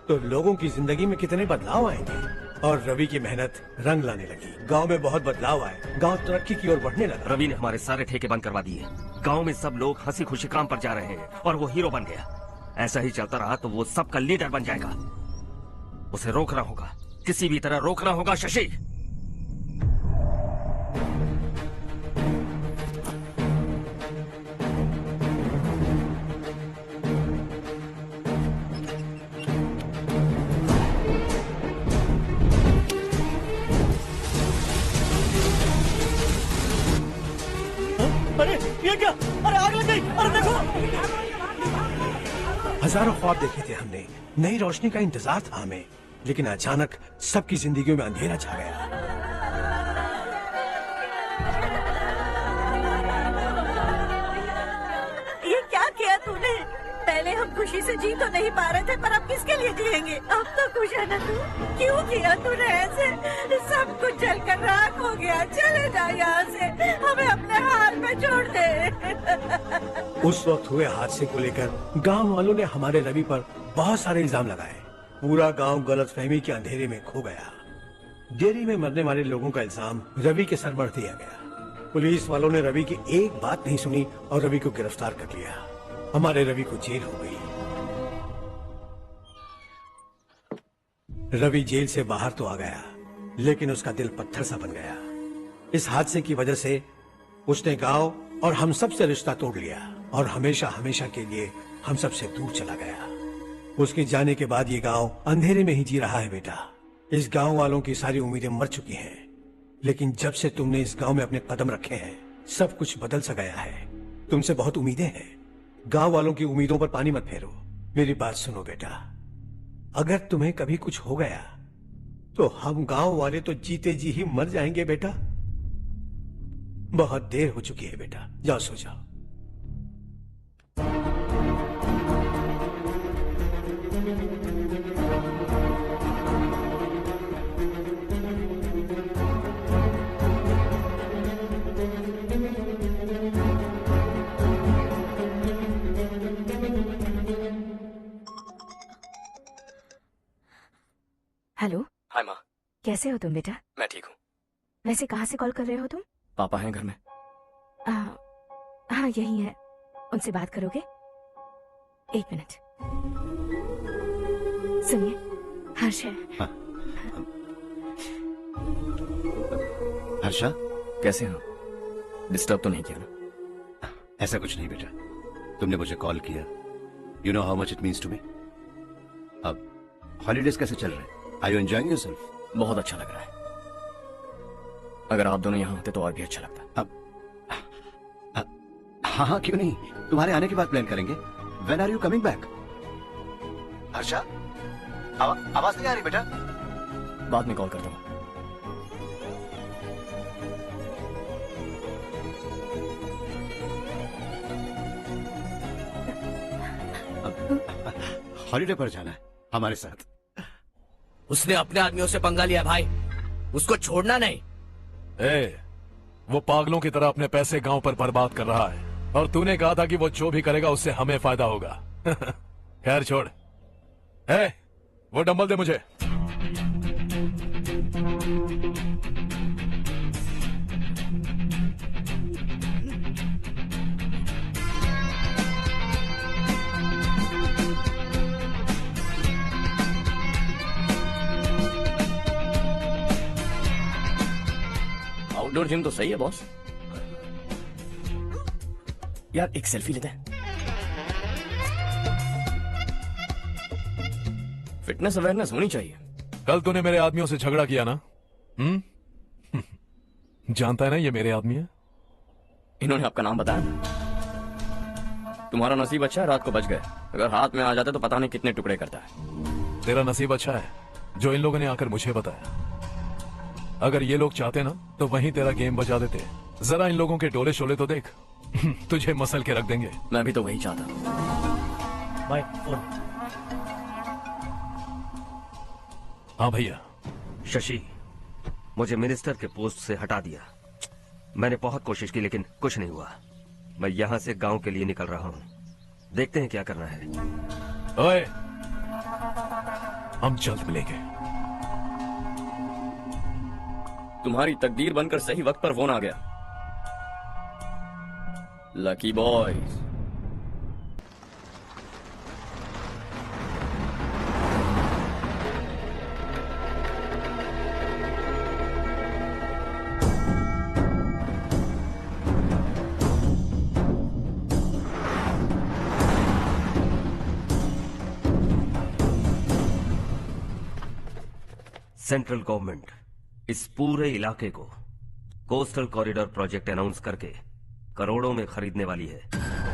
तो लोगों की जिंदगी में कितने बदलाव आएंगे, और रवि की मेहनत रंग लाने लगी। गांव में बहुत बदलाव आए, गांव तरक्की की ओर बढ़ने लगा। रवि ने हमारे सारे ठेके बंद करवा दिए। गांव में सब लोग हंसी खुशी काम पर जा रहे हैं और वो हीरो बन गया। ऐसा ही चलता रहा तो वो सबका लीडर बन जाएगा। उसे रोकना होगा, किसी भी तरह रोकना होगा शशि। अरे ये क्या? अरे आग लग गई! अरे देखो! हजारों ख्वाब देखे थे हमने, नई रोशनी का इंतजार था हमें, लेकिन अचानक सबकी जिंदगियों में अंधेरा छा गया। ये क्या किया तूने? पहले हम खुशी से जी तो नहीं पा रहे थे, पर अब किसके लिए जिएंगे? अब तो खुश है ना तू? क्यों किया तूने ऐसे? सब कुछ जलकर राख हो गया। चले जा यहाँ से, हमें अपने हाल में छोड़ दे। उस वक्त हुए हादसे को लेकर गांव वालों ने हमारे रवि पर बहुत सारे इल्जाम लगाए। पूरा गांव गलतफहमी के अंधेरे में खो गया। डेयरी में मरने वाले लोगों का इल्जाम रवि के सर पर दिया गया। पुलिस वालों ने रवि की एक बात नहीं सुनी और रवि को गिरफ्तार कर लिया। हमारे रवि को जेल हो गई। रवि जेल से बाहर तो आ गया, लेकिन उसका दिल पत्थर सा बन गया। इस हादसे की वजह से उसने गांव और हम सब से रिश्ता तोड़ लिया और हमेशा हमेशा के लिए हम सब से दूर चला गया। उसके जाने के बाद ये गांव अंधेरे में ही जी रहा है बेटा। इस गांव वालों की सारी उम्मीदें मर चुकी हैं, लेकिन जब से तुमने इस गांव में अपने कदम रखे हैं सब कुछ बदल सा गया है। तुमसे बहुत उम्मीदें हैं। गांव वालों की उम्मीदों पर पानी मत फेरो। मेरी बात सुनो बेटा, अगर तुम्हें कभी कुछ हो गया तो हम गांव वाले तो जीते जी ही मर जाएंगे बेटा। बहुत देर हो चुकी है बेटा, जाओ सो जाओ। हेलो, हाय माँ। कैसे हो तुम बेटा? मैं ठीक हूँ। वैसे कहाँ से कॉल कर रहे हो तुम? पापा हैं घर में। हाँ यही है। उनसे बात करोगे? एक मिनट। सुनिए, हर्ष है। हर्षा, कैसे हैं? डिस्टर्ब तो नहीं किया ना? ऐसा कुछ नहीं बेटा, तुमने मुझे कॉल किया। You know how much it means to me. अब हॉलीडेज कैसे चल रहे हैं? Are you enjoying yourself? बहुत अच्छा लग रहा है। अगर आप दोनों यहाँ होते तो और भी अच्छा लगता। हाँ हाँ क्यों नहीं, तुम्हारे आने के बाद प्लान करेंगे। When are you coming back? Harsha, आवाज नहीं आ रही बेटा। बाद में कॉल करता हूँ। हॉलीडे पर जाना है हमारे साथ। उसने अपने आदमियों से पंगा लिया भाई, उसको छोड़ना नहीं। वो पागलों की तरह अपने पैसे गांव पर बर्बाद कर रहा है और तूने कहा था कि वो जो भी करेगा उससे हमें फायदा होगा। खैर छोड़, है, वो डंबल दे मुझे। आउटडोर जिम तो सही है बॉस। यार एक सेल्फी लेते हैं। फिटनेस अवेयरनेस होनी चाहिए। कल तूने मेरे आदमियों से झगड़ा किया ना? जानता है ना ये मेरे आदमी है। इन्होंने आपका नाम बताया? तुम्हारा नसीब अच्छा है, रात को बच गए। अगर हाथ में आ जाते तो पता नहीं कितने टुकड़े करता है। तेरा नसीब अच्छा है जो इन लोगों ने आकर मुझे बताया। अगर ये लोग चाहते ना तो वहीं तेरा गेम बजा देते। जरा इन लोगों के डोले शोले तो देख। तुझे मसल के रख देंगे। मैं भी तो वही चाहता। बाय। हाँ भैया। शशि, मुझे मिनिस्टर के पोस्ट से हटा दिया। मैंने बहुत कोशिश की लेकिन कुछ नहीं हुआ। मैं यहाँ से गांव के लिए निकल रहा हूँ। देखते हैं क्या करना है। ओए, हम जल्द मिलेंगे। तुम्हारी तकदीर बनकर सही वक्त पर फोन आ गया। Lucky boys. सेंट्रल गवर्नमेंट इस पूरे इलाके को कोस्टल कॉरिडोर प्रोजेक्ट अनाउंस करके करोड़ों में खरीदने वाली है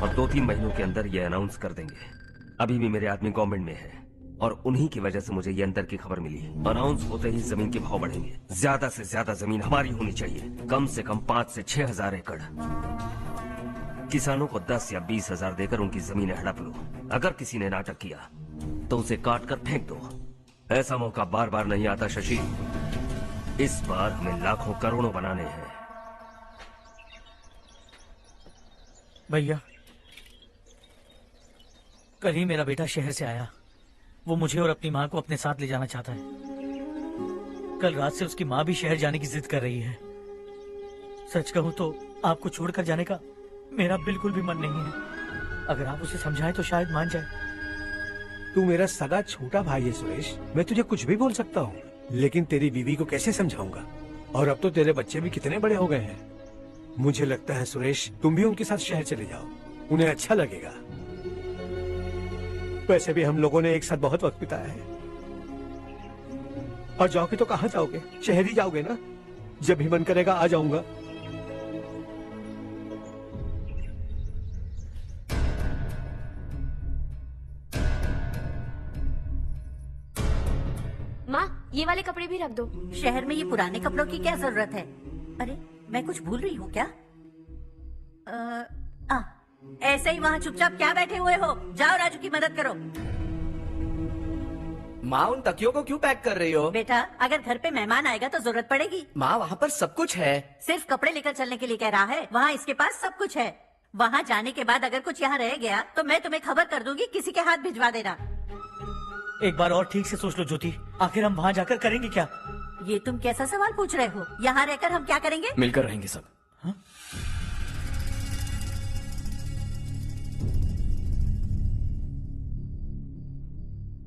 और 2-3 महीनों के अंदर ये अनाउंस कर देंगे। अभी भी मेरे आदमी गवर्नमेंट में है और उन्हीं की वजह से मुझे ये अंदर की खबर मिली। अनाउंस होते ही जमीन के भाव बढ़ेंगे। ज्यादा से ज्यादा जमीन हमारी होनी चाहिए। कम से कम 5 से 6 हजार एकड़। किसानों को 10 या 20 हजार देकर उनकी जमीनें हड़प लो। अगर किसी ने नाटक किया तो उसे काट कर फेंक दो। ऐसा मौका बार बार नहीं आता शशि। इस बार हमें लाखों करोड़ों बनाने हैं। भैया, कल ही मेरा बेटा शहर से आया। वो मुझे और अपनी माँ को अपने साथ ले जाना चाहता है। कल रात से उसकी माँ भी शहर जाने की जिद कर रही है। सच कहूँ तो आपको छोड़कर जाने का मेरा बिल्कुल भी मन नहीं है। अगर आप उसे समझाएं तो शायद मान जाए। तू मेरा सगा छोटा भाई है सुरेश। मैं तुझे कुछ भी बोल सकता हूँ, लेकिन तेरी बीवी को कैसे समझाऊंगा? और अब तो तेरे बच्चे भी कितने बड़े हो गए हैं। मुझे लगता है सुरेश, तुम भी उनके साथ शहर चले जाओ। उन्हें अच्छा लगेगा। वैसे भी हम लोगों ने एक साथ बहुत वक्त बिताया है। और जाओगे तो कहाँ जाओगे? शहर ही जाओगे ना? जब भी मन करेगा आ जाऊंगा। माँ, ये वाले कपड़े भी रख दो। शहर में ये पुराने कपड़ों की क्या जरूरत है? अरे, मैं कुछ भूल रही हूँ क्या? ऐसे ही वहाँ चुपचाप क्या बैठे हुए हो? जाओ राजू की मदद करो। माँ, उन तकियों को क्यों पैक कर रही हो? बेटा, अगर घर पे मेहमान आएगा तो जरूरत पड़ेगी। माँ, वहाँ पर सब कुछ है। सिर्फ कपड़े लेकर चलने के लिए कह रहा है। वहाँ इसके पास सब कुछ है। वहाँ जाने के बाद अगर कुछ यहाँ रह गया तो मैं तुम्हें खबर कर दूंगी। किसी के हाथ भिजवा देना। एक बार और ठीक से सोच लो ज्योति। आखिर हम वहाँ जाकर करेंगे क्या? ये तुम कैसा सवाल पूछ रहे हो? यहाँ रहकर हम क्या करेंगे? मिलकर रहेंगे सब। हा?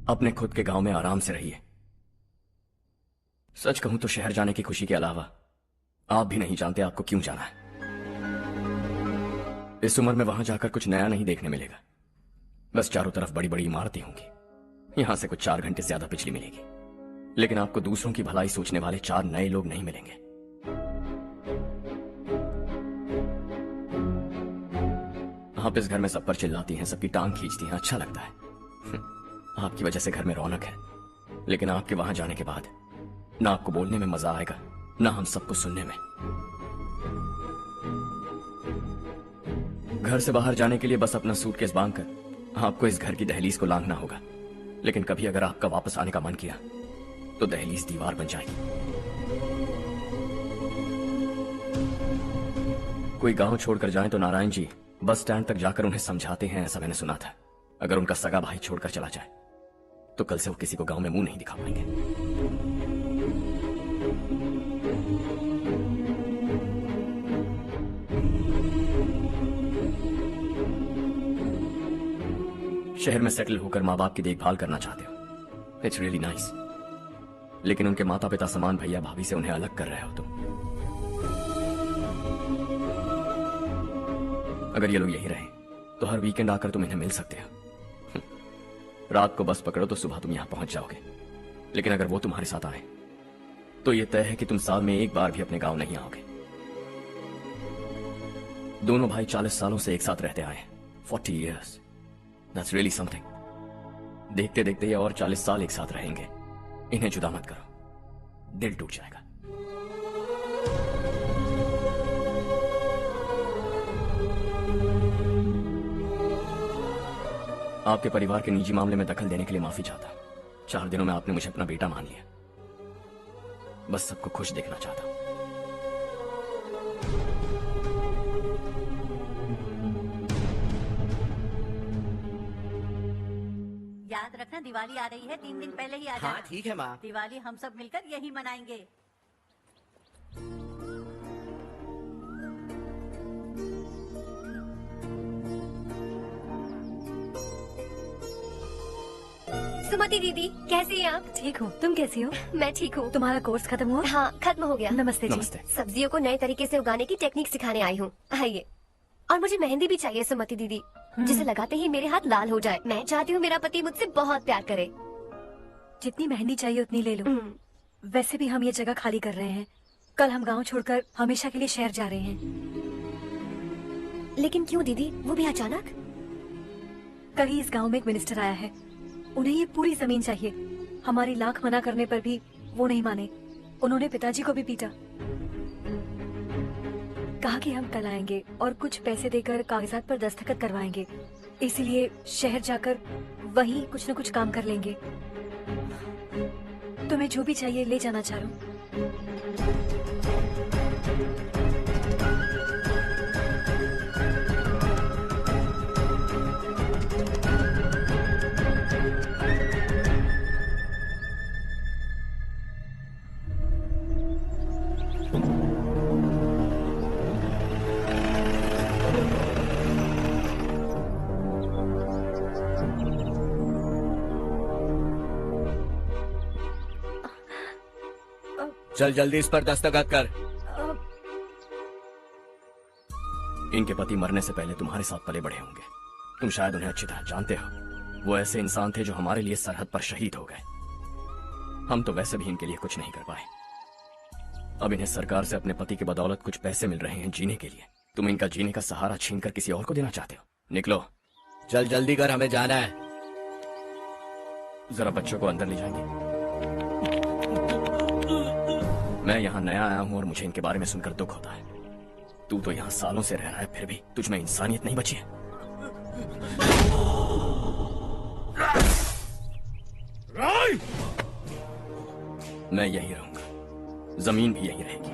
अपने खुद के गांव में आराम से रहिए। सच कहूं तो शहर जाने की खुशी के अलावा आप भी नहीं जानते आपको क्यों जाना है। इस उम्र में वहां जाकर कुछ नया नहीं देखने मिलेगा। बस चारों तरफ बड़ी बड़ी इमारतें होंगी। यहां से कुछ 4 घंटे ज्यादा बिजली मिलेगी, लेकिन आपको दूसरों की भलाई सोचने वाले 4 नए लोग नहीं मिलेंगे। आप इस घर में सब पर चिल्लाती हैं, सबकी टांग खींचती हैं, अच्छा लगता है। आपकी वजह से घर में रौनक है, लेकिन आपके वहां जाने के बाद ना आपको बोलने में मजा आएगा, ना हम सबको सुनने में। घर से बाहर जाने के लिए बस अपना सूटकेस बांधकर आपको इस घर की दहलीज को लांघना होगा। लेकिन कभी अगर आपका वापस आने का मन किया तो दहलीज दीवार बन जाएगी। कोई गांव छोड़कर जाए तो नारायण जी बस स्टैंड तक जाकर उन्हें समझाते हैं, ऐसा मैंने सुना था। अगर उनका सगा भाई छोड़कर चला जाए तो कल से वो किसी को गांव में मुंह नहीं दिखा पाएंगे। शहर में सेटल होकर माँ बाप की देखभाल करना चाहते हो, इट्स रियली नाइस। लेकिन उनके माता पिता समान भैया भाभी से उन्हें अलग कर रहे हो तुम। अगर ये लोग यही रहे तो हर वीकेंड आकर तुम इन्हें मिल सकते हो। रात को बस पकड़ो तो सुबह तुम यहां पहुंच जाओगे। लेकिन अगर वो तुम्हारे साथ आए तो ये तय है कि तुम साल में एक बार भी अपने गांव नहीं आओगे। दोनों भाई 40 सालों से एक साथ रहते आए, 40 years। That's really something। देखते देखते ये और 40 साल एक साथ रहेंगे। इन्हें जुदा मत करो, दिल टूट जाएगा। आपके परिवार के निजी मामले में दखल देने के लिए माफी चाहता। 4 दिनों में आपने मुझे अपना बेटा मान लिया। बस सबको खुश देखना चाहता। याद रखना दिवाली आ रही है, 3 दिन पहले ही आ जाना। हाँ ठीक है माँ। दिवाली हम सब मिलकर यही मनाएंगे। सुमति दीदी, कैसी हैं आप? ठीक हूँ, तुम कैसी हो? मैं ठीक हूँ। तुम्हारा कोर्स खत्म हुआ? हाँ, खत्म हो गया। नमस्ते जी। नमस्ते। सब्जियों को नए तरीके से उगाने की टेक्निक सिखाने आई हूँ। आइए। और मुझे मेहंदी भी चाहिए सुमति दीदी, जिसे लगाते ही मेरे हाथ लाल हो जाए। मैं चाहती हूँ मेरा पति मुझसे बहुत प्यार करे। जितनी मेहंदी चाहिए उतनी ले लो। वैसे भी हम ये जगह खाली कर रहे हैं। कल हम गांव छोड़कर हमेशा के लिए शहर जा रहे हैं। लेकिन क्यों दीदी, वो भी अचानक? कल ही इस गांव में एक मिनिस्टर आया है, उन्हें ये पूरी जमीन चाहिए। हमारी लाख मना करने पर भी वो नहीं माने। उन्होंने पिताजी को भी पीटा। कहा कि हम कल आएंगे और कुछ पैसे देकर कागजात पर दस्तखत करवाएंगे। इसीलिए शहर जाकर वहीं कुछ न कुछ काम कर लेंगे। तुम्हें जो भी चाहिए ले जाना चारू। चल जल्दी इस पर दस्तखत कर। इनके पति मरने से पहले तुम्हारे साथ पले बड़े होंगे। तुम शायद उन्हें अच्छी तरह जानते हो। वो ऐसे इंसान थे जो हमारे लिए सरहद पर शहीद हो गए। हम तो वैसे भी इनके लिए कुछ नहीं कर पाए। अब इन्हें सरकार से अपने पति की बदौलत कुछ पैसे मिल रहे हैं जीने के लिए। तुम इनका जीने का सहारा छीनकर किसी और को देना चाहते हो। निकलो। चल जल्दी कर, हमें जाना है। जरा बच्चों को अंदर ले जाएंगे। मैं यहाँ नया आया हूँ और मुझे इनके बारे में सुनकर दुख होता है। तू तो यहाँ सालों से रह रहा है, फिर भी तुझ में इंसानियत नहीं बची है। मैं यही रहूंगा, जमीन भी यही रहेगी।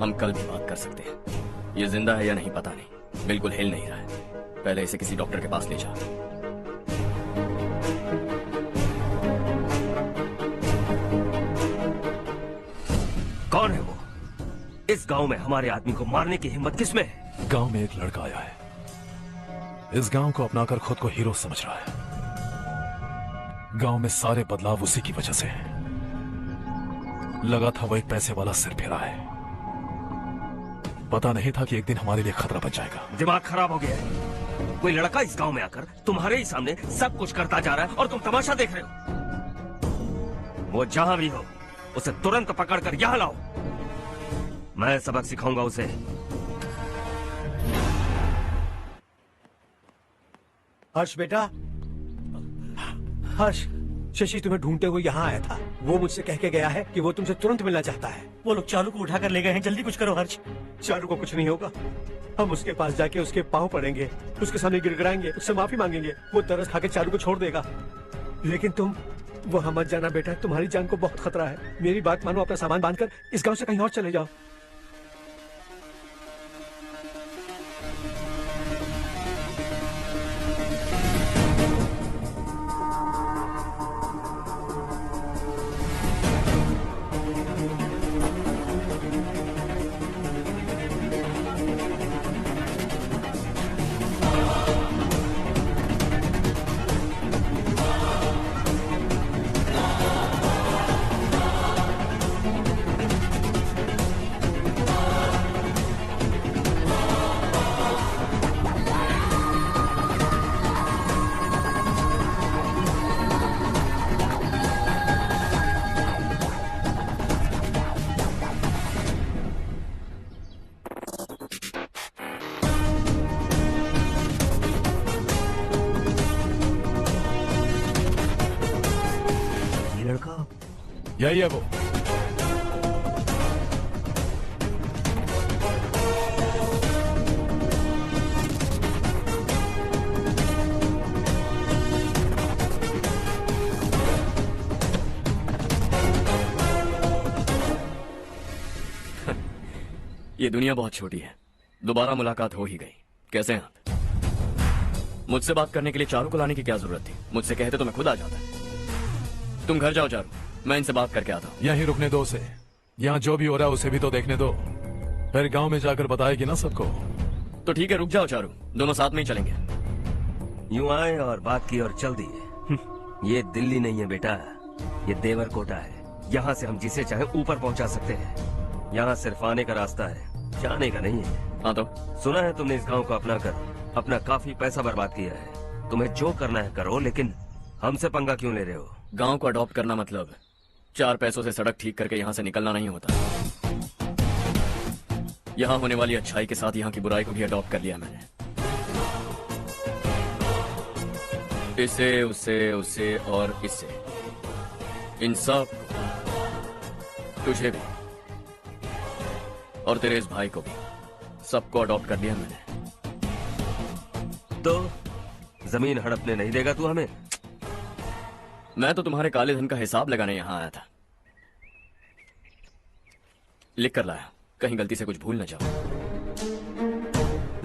हम कल भी बात कर सकते हैं। ये जिंदा है या नहीं पता नहीं, बिल्कुल हिल नहीं रहा है। पहले इसे किसी डॉक्टर के पास ले जा। कौन है वो? इस गांव में हमारे आदमी को मारने की हिम्मत किसमें है? गांव में एक लड़का आया है। इस गांव को अपनाकर खुद को हीरो समझ रहा है। गांव में सारे बदलाव उसी की वजह से हैं। लगा था वो एक पैसे वाला सिर फेरा है। पता नहीं था कि एक दिन हमारे लिए खतरा बन जाएगा। दिमाग खराब हो गया है। कोई लड़का इस गांव में आकर तुम्हारे ही सामने सब कुछ करता जा रहा है और तुम तमाशा देख रहे हो। वो जहां भी हो उसे तुरंत पकड़कर यहां लाओ। मैं सबक सिखाऊंगा उसे। हर्ष बेटा, हर्ष, शशि तुम्हें ढूंढते हुए यहाँ आया था। वो मुझसे कह के गया है कि वो तुमसे तुरंत मिलना चाहता है। वो लोग चारू को उठाकर ले गए हैं, जल्दी कुछ करो हर्ष। चारू को कुछ नहीं होगा। हम उसके पास जाके उसके पाँव पड़ेंगे, उसके सामने गिड़गिड़ाएंगे, उससे माफी मांगेंगे। वो तरस खा के चारू को छोड़ देगा। लेकिन तुम वहाँ मत जाना बेटा, तुम्हारी जान को बहुत खतरा है। मेरी बात मानो, अपना सामान बांधकर इस गांव से कहीं और चले जाओ। यही है वो। ये दुनिया बहुत छोटी है, दोबारा मुलाकात हो ही गई। कैसे हैं आप? मुझसे बात करने के लिए चारू को लाने की क्या जरूरत थी? मुझसे कहते तो मैं खुद आ जाता। तुम घर जाओ चारू, मैं इनसे बात करके आता हूँ। यहीं रुकने दो उसे, यहाँ जो भी हो रहा है उसे भी तो देखने दो, फिर गांव में जाकर बताएगी ना सबको। तो ठीक है, रुक जाओ चारू, दोनों साथ में ही चलेंगे। यूं आए और बात की और चल दिए। ये दिल्ली नहीं है बेटा, ये देवरकोटा है। यहाँ से हम जिसे चाहे ऊपर पहुँचा सकते हैं। यहाँ सिर्फ आने का रास्ता है, जाने का नहीं है। हाँ तो सुना है तुमने इस गांव को अपना कर अपना काफी पैसा बर्बाद किया है। तुम्हें जो करना है करो, लेकिन हमसे पंगा क्यों ले रहे हो? गांव को अडॉप्ट करना मतलब 4 पैसों से सड़क ठीक करके यहाँ से निकलना नहीं होता। यहाँ होने वाली अच्छाई के साथ यहाँ की बुराई को भी अडॉप्ट कर लिया मैंने। इसे, उसे, उसे और इससे, इन सब, तुझे भी और तेरे इस भाई को भी, सबको अडॉप्ट कर लिया मैंने। तो जमीन हड़पने नहीं देगा तू हमें? मैं तो तुम्हारे काले धन का हिसाब लगाने यहां आया था। लिख कर लाया, कहीं गलती से कुछ भूल न जाओ।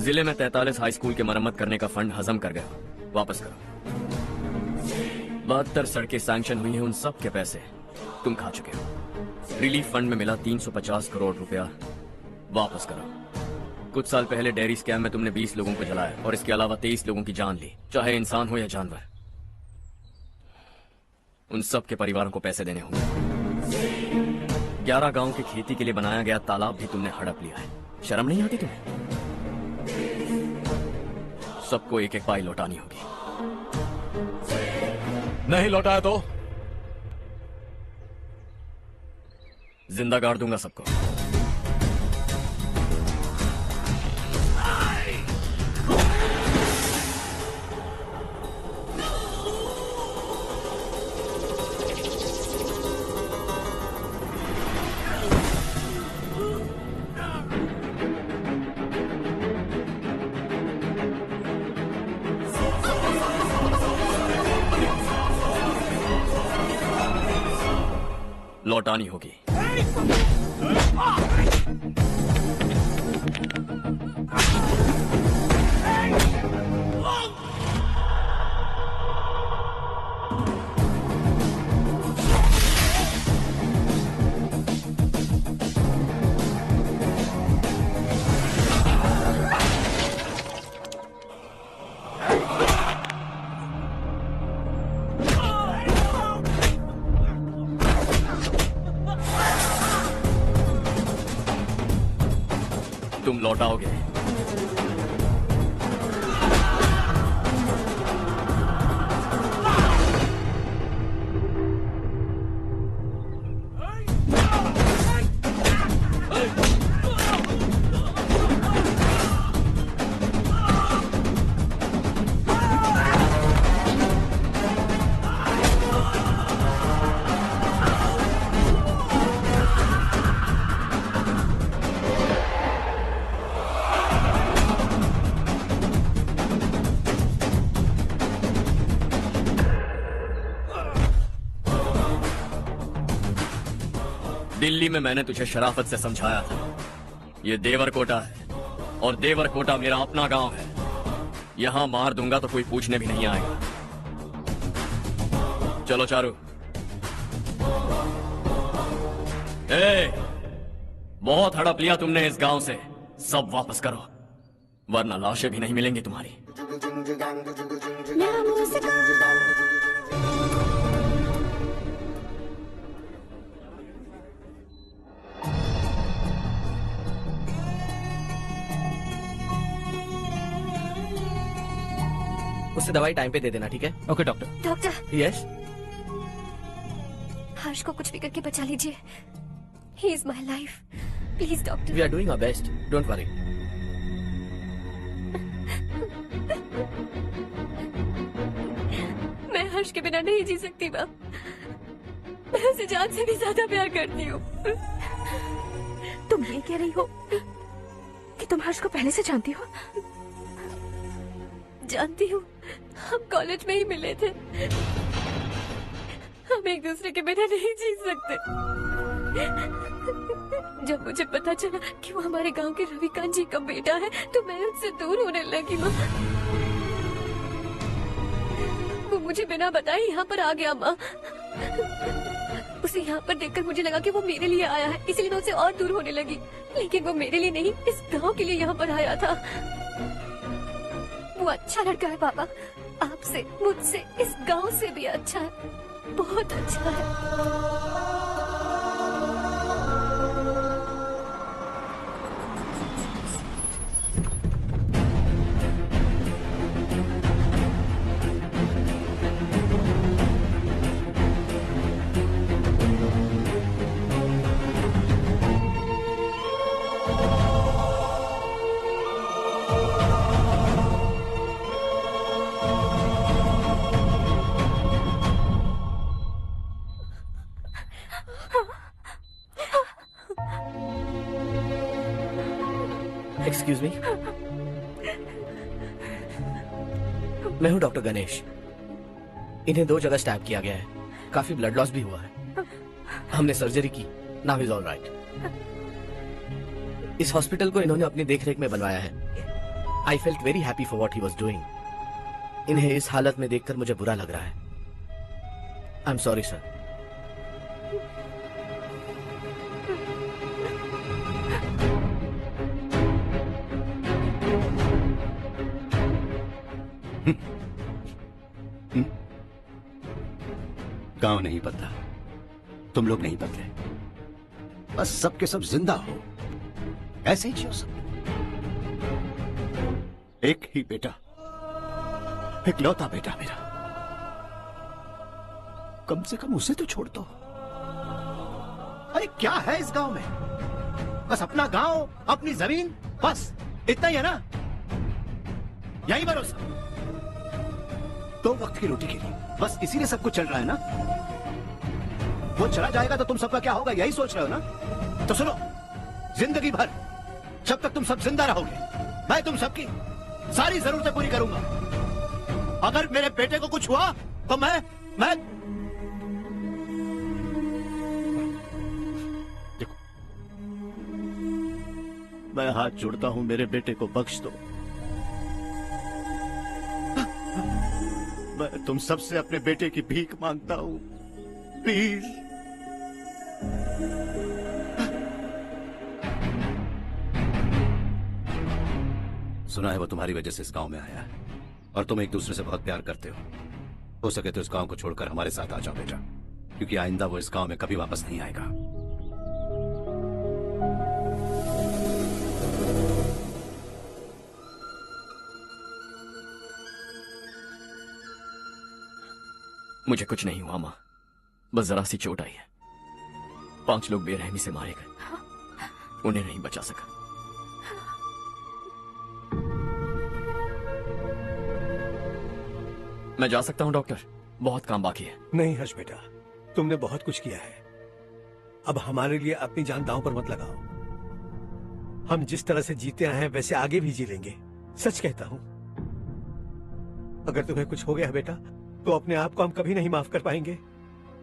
जिले में 43 हाई स्कूल के मरम्मत करने का फंड हजम कर गया, वापस करो। 72 सड़कें सैंक्शन हुई हैं, उन सब के पैसे तुम खा चुके हो। रिलीफ फंड में मिला 350 करोड़ रुपया, वापस करो। कुछ साल पहले डेयरी स्कैम में तुमने 20 लोगों को जलाया और इसके अलावा 23 लोगों की जान ली, चाहे इंसान हो या जानवर। उन सब के परिवारों को पैसे देने होंगे। 11 गांव की खेती के लिए बनाया गया तालाब भी तुमने हड़प लिया है। शर्म नहीं आती तुम्हें? सबको एक एक पाई लौटानी होगी। नहीं लौटाया तो जिंदा गाड़ दूंगा सबको। लौटानी होगी। तुम लौटाओगे। दिल्ली में मैंने तुझे शराफत से समझाया था, ये देवरकोटा है और देवरकोटा मेरा अपना गांव है। यहां मार दूंगा तो कोई पूछने भी नहीं आएगा। चलो चारू। बहुत हड़प लिया तुमने इस गांव से, सब वापस करो वरना लाशें भी नहीं मिलेंगी तुम्हारी। उससे दवाई टाइम पे दे देना, ठीक है? Okay doctor. Doctor. Yes. Harsh को कुछ भी करके बचा लीजिए। He is my life, please doctor. We are doing our best, don't worry. मैं हर्ष के बिना नहीं जी सकती मैम। मैं उसे जान से भी ज्यादा प्यार करती हूँ। तुम ये कह रही हो कि तुम हर्ष को पहले से जानती हो? जानती हूँ, हम कॉलेज में ही मिले थे। हम एक दूसरे के बिना नहीं जी सकते। जब मुझे पता चला कि वो हमारे गांव के रविकांत जी का बेटा है तो मैं उससे दूर होने लगी। माँ, वो मुझे बिना बताए यहाँ पर आ गया। माँ, उसे यहाँ पर देखकर मुझे लगा कि वो मेरे लिए आया है, इसलिए मैं उससे और दूर होने लगी। लेकिन वो मेरे लिए नहीं, इस गांव के लिए यहाँ पर आया था। वो अच्छा लड़का है पापा, आपसे, मुझसे, इस गांव से भी अच्छा है, बहुत अच्छा है। एक्सक्यूज मी, मैं हूं डॉक्टर गणेश। इन्हें 2 जगह स्टैब किया गया है, काफी ब्लड लॉस भी हुआ है। हमने सर्जरी की, नाउ इज ऑल राइट। इस हॉस्पिटल को इन्होंने अपनी देखरेख में बनवाया है। I felt very happy for what he was doing. इन्हें इस हालत में देखकर मुझे बुरा लग रहा है। I am sorry sir. गांव नहीं बदला, तुम लोग नहीं बदले, बस सबके सब जिंदा हो, ऐसे ही जियो सब। एक ही बेटा, इकलौता बेटा मेरा, कम से कम उसे तो छोड़ दो। अरे क्या है इस गांव में? बस अपना गांव, अपनी जमीन, बस इतना ही है ना? यही भरोसा 2 वक्त की रोटी के लिए, बस इसीलिए सब कुछ चल रहा है ना? वो चला जाएगा तो तुम सबका क्या होगा, यही सोच रहे हो ना? तो सुनो, जिंदगी भर जब तक तुम सब जिंदा रहोगे, मैं तुम सबकी सारी जरूरतें पूरी करूंगा। अगर मेरे बेटे को कुछ हुआ तो मैं देखो, मैं हाथ जोड़ता हूं, मेरे बेटे को बख्श दो। मैं तुम सबसे अपने बेटे की भीख मांगता हूं, प्लीज। सुना है वो तुम्हारी वजह से इस गांव में आया है और तुम एक दूसरे से बहुत प्यार करते हो सके तो इस गांव को छोड़कर हमारे साथ आ जाओ बेटा, क्योंकि आइंदा वो इस गांव में कभी वापस नहीं आएगा। मुझे कुछ नहीं हुआ माँ, बस जरा सी चोट आई है। 5 लोग बेरहमी से मारे गए, उन्हें नहीं बचा सका। मैं जा सकता हूं डॉक्टर, बहुत काम बाकी है। नहीं हर्ष बेटा, तुमने बहुत कुछ किया है, अब हमारे लिए अपनी जान दांव पर मत लगाओ। हम जिस तरह से जीते आए हैं वैसे आगे भी जी लेंगे, सच कहता हूं। अगर तुम्हें कुछ हो गया बेटा तो अपने आप को हम कभी नहीं माफ कर पाएंगे।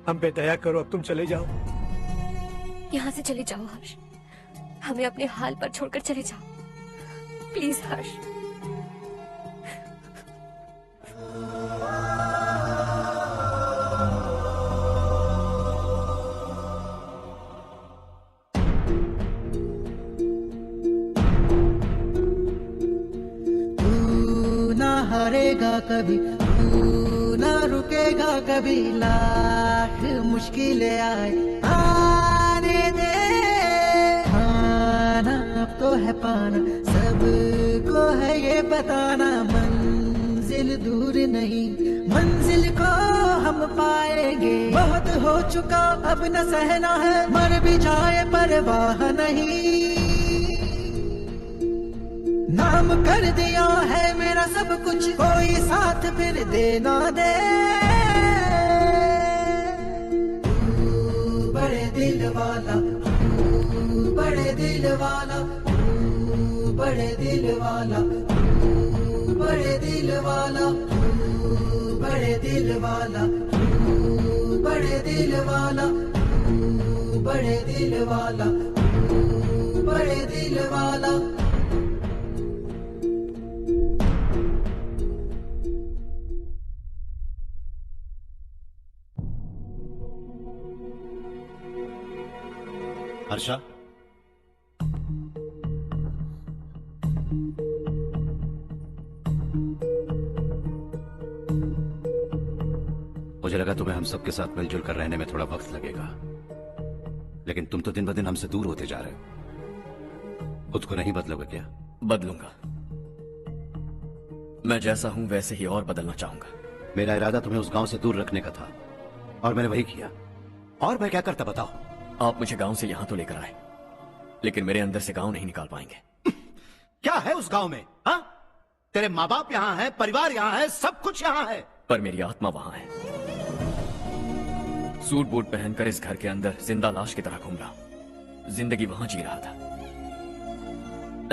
हम पे दया करो, अब तुम चले जाओ। यहाँ से चले जाओ हर्ष, हमें अपने हाल पर छोड़कर चले जाओ, प्लीज हर्ष। हारेगा कभी, तू ना रुकेगा कभी, लाख मुश्किलें आए आने दे। पाना अब तो है पाना, सबको है ये बताना, मंजिल दूर नहीं, मंजिल को हम पाएंगे। बहुत हो चुका अब न सहना है, मर भी जाए परवाह नहीं। नाम कर दिया है मेरा सब कुछ, कोई साथ फिर देना दे। वाला, बड़े दिल वाला, बड़े दिल वाला, बड़े दिल वाला, बड़े दिल वाला, बड़े दिल वाला, बड़े दिल वाला, बड़े दिल वाला। हर्षा, मुझे लगा तुम्हें हम सबके साथ मिलजुल कर रहने में थोड़ा वक्त लगेगा, लेकिन तुम तो दिन ब दिन हमसे दूर होते जा रहे हो। खुद को नहीं बदलोगे क्या? बदलूंगा। मैं जैसा हूं वैसे ही और बदलना चाहूंगा। मेरा इरादा तुम्हें उस गांव से दूर रखने का था और मैंने वही किया। और मैं क्या करता बताओ? आप मुझे गांव से यहां तो लेकर आए, लेकिन मेरे अंदर से गांव नहीं निकाल पाएंगे। क्या है उस गांव में? हाँ, तेरे माँ बाप यहाँ है, परिवार यहाँ है, सब कुछ यहाँ है, पर मेरी आत्मा वहां है। सूट बूट पहनकर इस घर के अंदर जिंदा लाश की तरह घूम रहा हूं। जिंदगी वहां जी रहा था।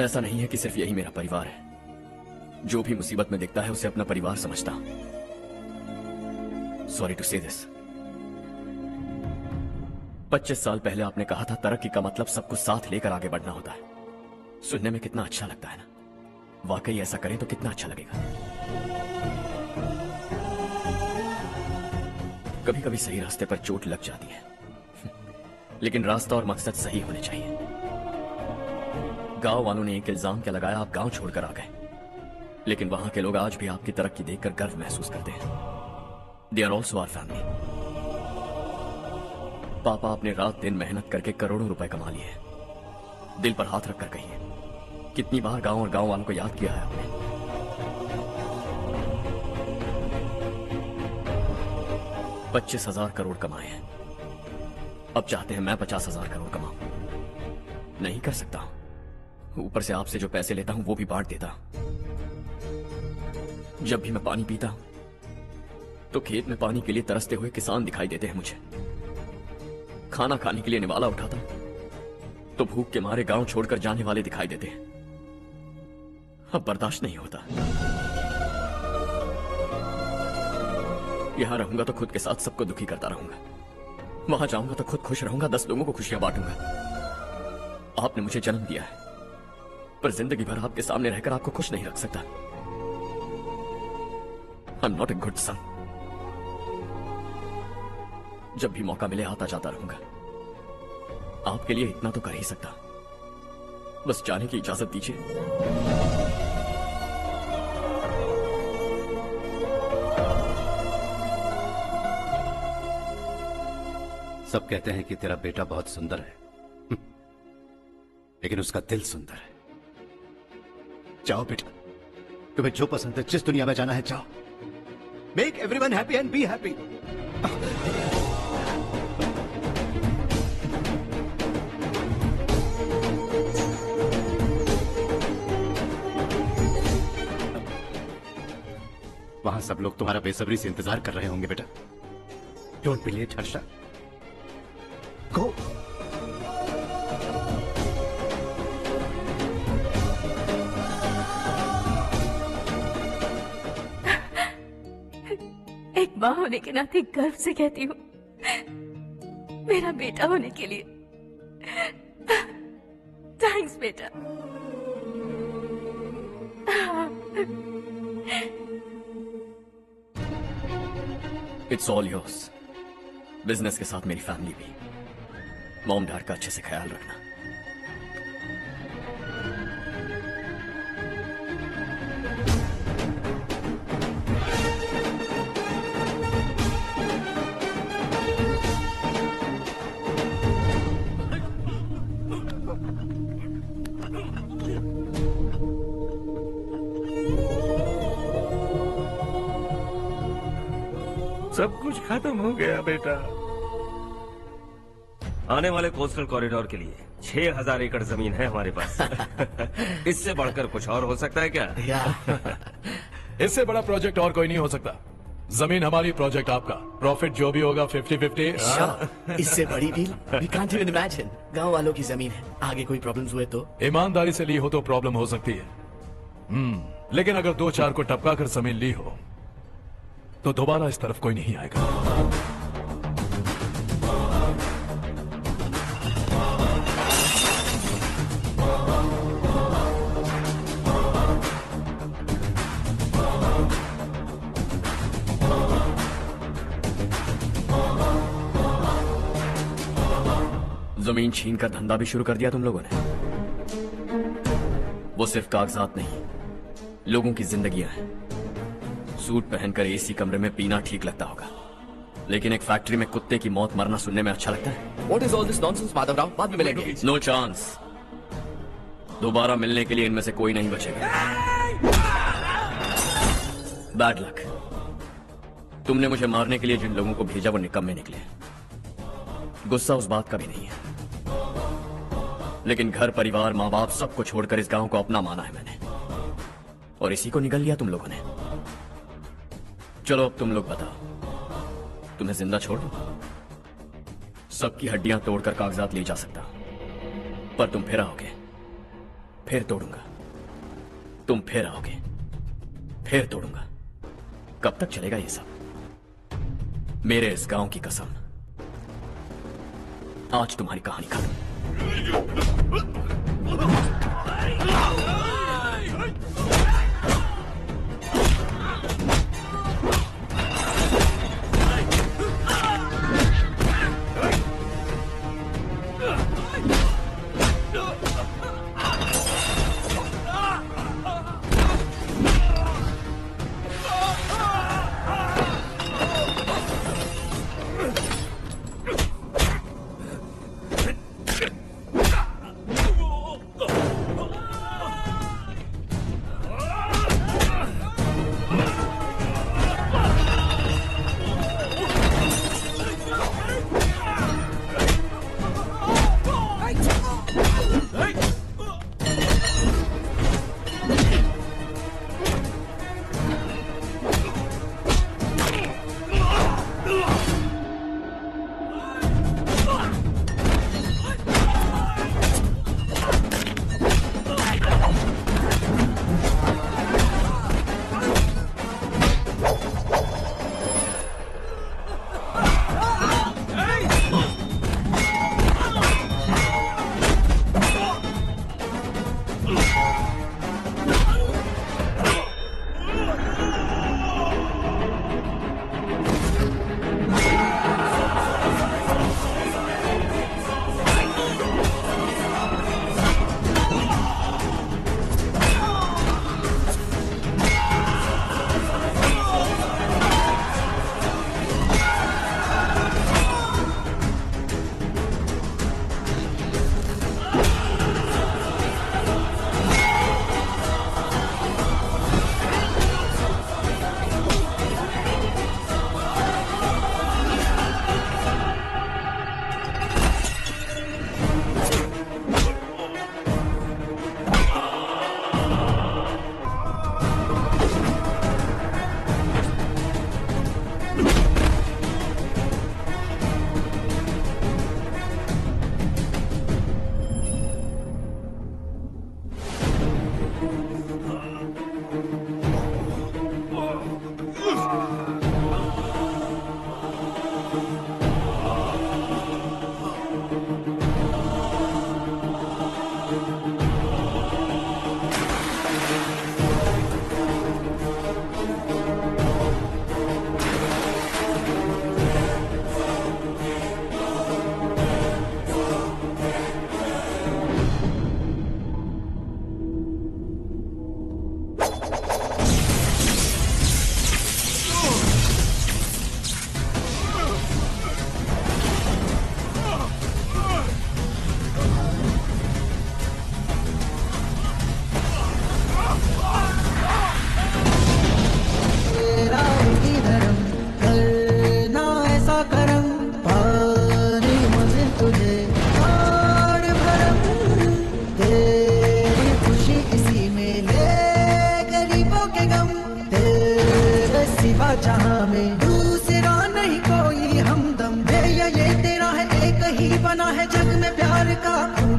ऐसा नहीं है कि सिर्फ यही मेरा परिवार है। जो भी मुसीबत में दिखता है उसे अपना परिवार समझता हूं। सॉरी टू से दिस। 25 साल पहले आपने कहा था तरक्की का मतलब सबको साथ लेकर आगे बढ़ना होता है। सुनने में कितना अच्छा लगता है ना? वाकई ऐसा करें तो कितना अच्छा लगेगा। कभी कभी सही रास्ते पर चोट लग जाती है, लेकिन रास्ता और मकसद सही होने चाहिए। गांव वालों ने एक इल्जाम क्या लगाया, आप गांव छोड़कर आ गए, लेकिन वहां के लोग आज भी आपकी तरक्की देखकर गर्व महसूस करते हैं। They are also our family. पापा आपने रात दिन मेहनत करके करोड़ों रुपए कमा लिए हैं। दिल पर हाथ रखकर कहिए, कितनी बार गांव और गांव वालों को याद किया है आपने? 25,000 करोड़ कमाए हैं। अब चाहते हैं मैं 50,000 करोड़ कमाऊं। नहीं कर सकता हूं। ऊपर से आपसे जो पैसे लेता हूं वो भी बांट देता हूं। जब भी मैं पानी पीता हूं तो खेत में पानी के लिए तरसते हुए किसान दिखाई देते हैं मुझे। खाना खाने के लिए निवाला उठाता हूं तो भूख के मारे गांव छोड़कर जाने वाले दिखाई देते हैं। अब बर्दाश्त नहीं होता। यहां रहूंगा तो खुद के साथ सबको दुखी करता रहूंगा। वहां जाऊंगा तो खुद खुश रहूंगा, 10 लोगों को खुशियां बांटूंगा। आपने मुझे जन्म दिया है, पर जिंदगी भर आपके सामने रहकर आपको खुश नहीं रख सकता। I am not a good son. जब भी मौका मिले आता जाता रहूंगा। आपके लिए इतना तो कर ही सकता। बस जाने की इजाजत दीजिए। सब कहते हैं कि तेरा बेटा बहुत सुंदर है, लेकिन उसका दिल सुंदर है। जाओ बेटा, तुम्हें जो पसंद है, जिस दुनिया में जाना है जाओ। Make everyone happy and be happy. वहां सब लोग तुम्हारा बेसब्री से इंतजार कर रहे होंगे बेटा। Don't be late Harsha. Go. एक माँ होने के नाते गर्व से कहती हूँ, मेरा बेटा होने के लिए थैंक्स बेटा। It's all yours. बिजनेस के साथ मेरी फैमिली भी। मॉम डैड का अच्छे से ख्याल रखना। सब कुछ खत्म हो गया बेटा। आने वाले कोस्टल कॉरिडोर के लिए 6,000 एकड़ जमीन है हमारे पास। इससे बढ़कर कुछ और हो सकता है क्या? इससे बड़ा प्रोजेक्ट और कोई नहीं हो सकता। जमीन हमारी, प्रोजेक्ट आपका, प्रॉफिट जो भी होगा 50-50। इससे बड़ी deal we can't even imagine. गांव वालों की जमीन है, आगे कोई प्रॉब्लम्स हुए तो? ईमानदारी से ली हो तो प्रॉब्लम हो सकती है, लेकिन अगर 2-4 को टपका कर जमीन ली हो तो दोबारा इस तरफ कोई नहीं आएगा। जमीन छीन कर धंधा भी शुरू कर दिया तुम लोगों ने। वो सिर्फ कागजात नहीं, लोगों की जिंदगियां हैं। सूट पहनकर एसी कमरे में पीना ठीक लगता होगा, लेकिन एक फैक्ट्री में कुत्ते की मौत मरना सुनने में अच्छा लगता है। What is all this nonsense, Madhavrao? बाद में मिलेंगे। No chance. दोबारा मिलने के लिए इनमें से कोई नहीं बचेगा। Bad luck. तुमने मुझे मारने के लिए जिन लोगों को भेजा वो निकम्मे निकले। गुस्सा उस बात का भी नहीं है, लेकिन घर परिवार माँ बाप सबको छोड़कर इस गांव को अपना माना है मैंने, और इसी को निगल लिया तुम लोगों ने। चलो अब तुम लोग बताओ, तुम्हें जिंदा छोड़ दूं? सबकी हड्डियां तोड़कर कागजात ले जा सकता, पर तुम फिर आओगे, फिर तोड़ूंगा। तुम फिर आओगे, फिर तोड़ूंगा। कब तक चलेगा ये सब? मेरे इस गांव की कसम, आज तुम्हारी कहानी खत्म।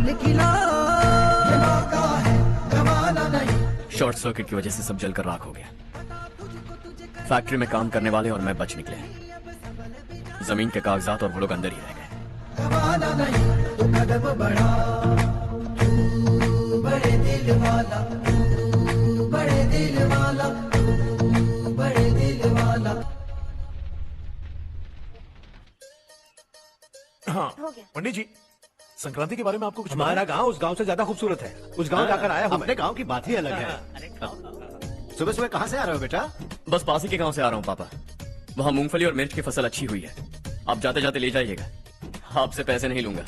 फूल खिला, ये मौका है गवाना नहीं। शॉर्ट सर्किट की वजह से सब जलकर राख हो गया। फैक्ट्री में काम करने वाले और मैं बच निकले। जमीन के कागजात और वो लोग अंदर ही रह गए। गवाना नहीं तो कदम बढ़ा, तू बड़े दिल वाला, तू बड़े दिल वाला, तू बड़े दिल वाला। हाँ पंडित जी, संक्रांति के बारे में आपको कुछ हमारा गांव उस गांव से ज्यादा खूबसूरत है। उस गांव जाकर आया हूं मैं। अपने गांव की बात ही अलग है। सुबह सुबह कहाँ से आ रहे हो बेटा? बस पास ही के गांव से आ रहा हूँ पापा। वहाँ मूंगफली और मिर्च की फसल अच्छी हुई है। आप जाते जाते ले जाइएगा, आपसे पैसे नहीं लूंगा।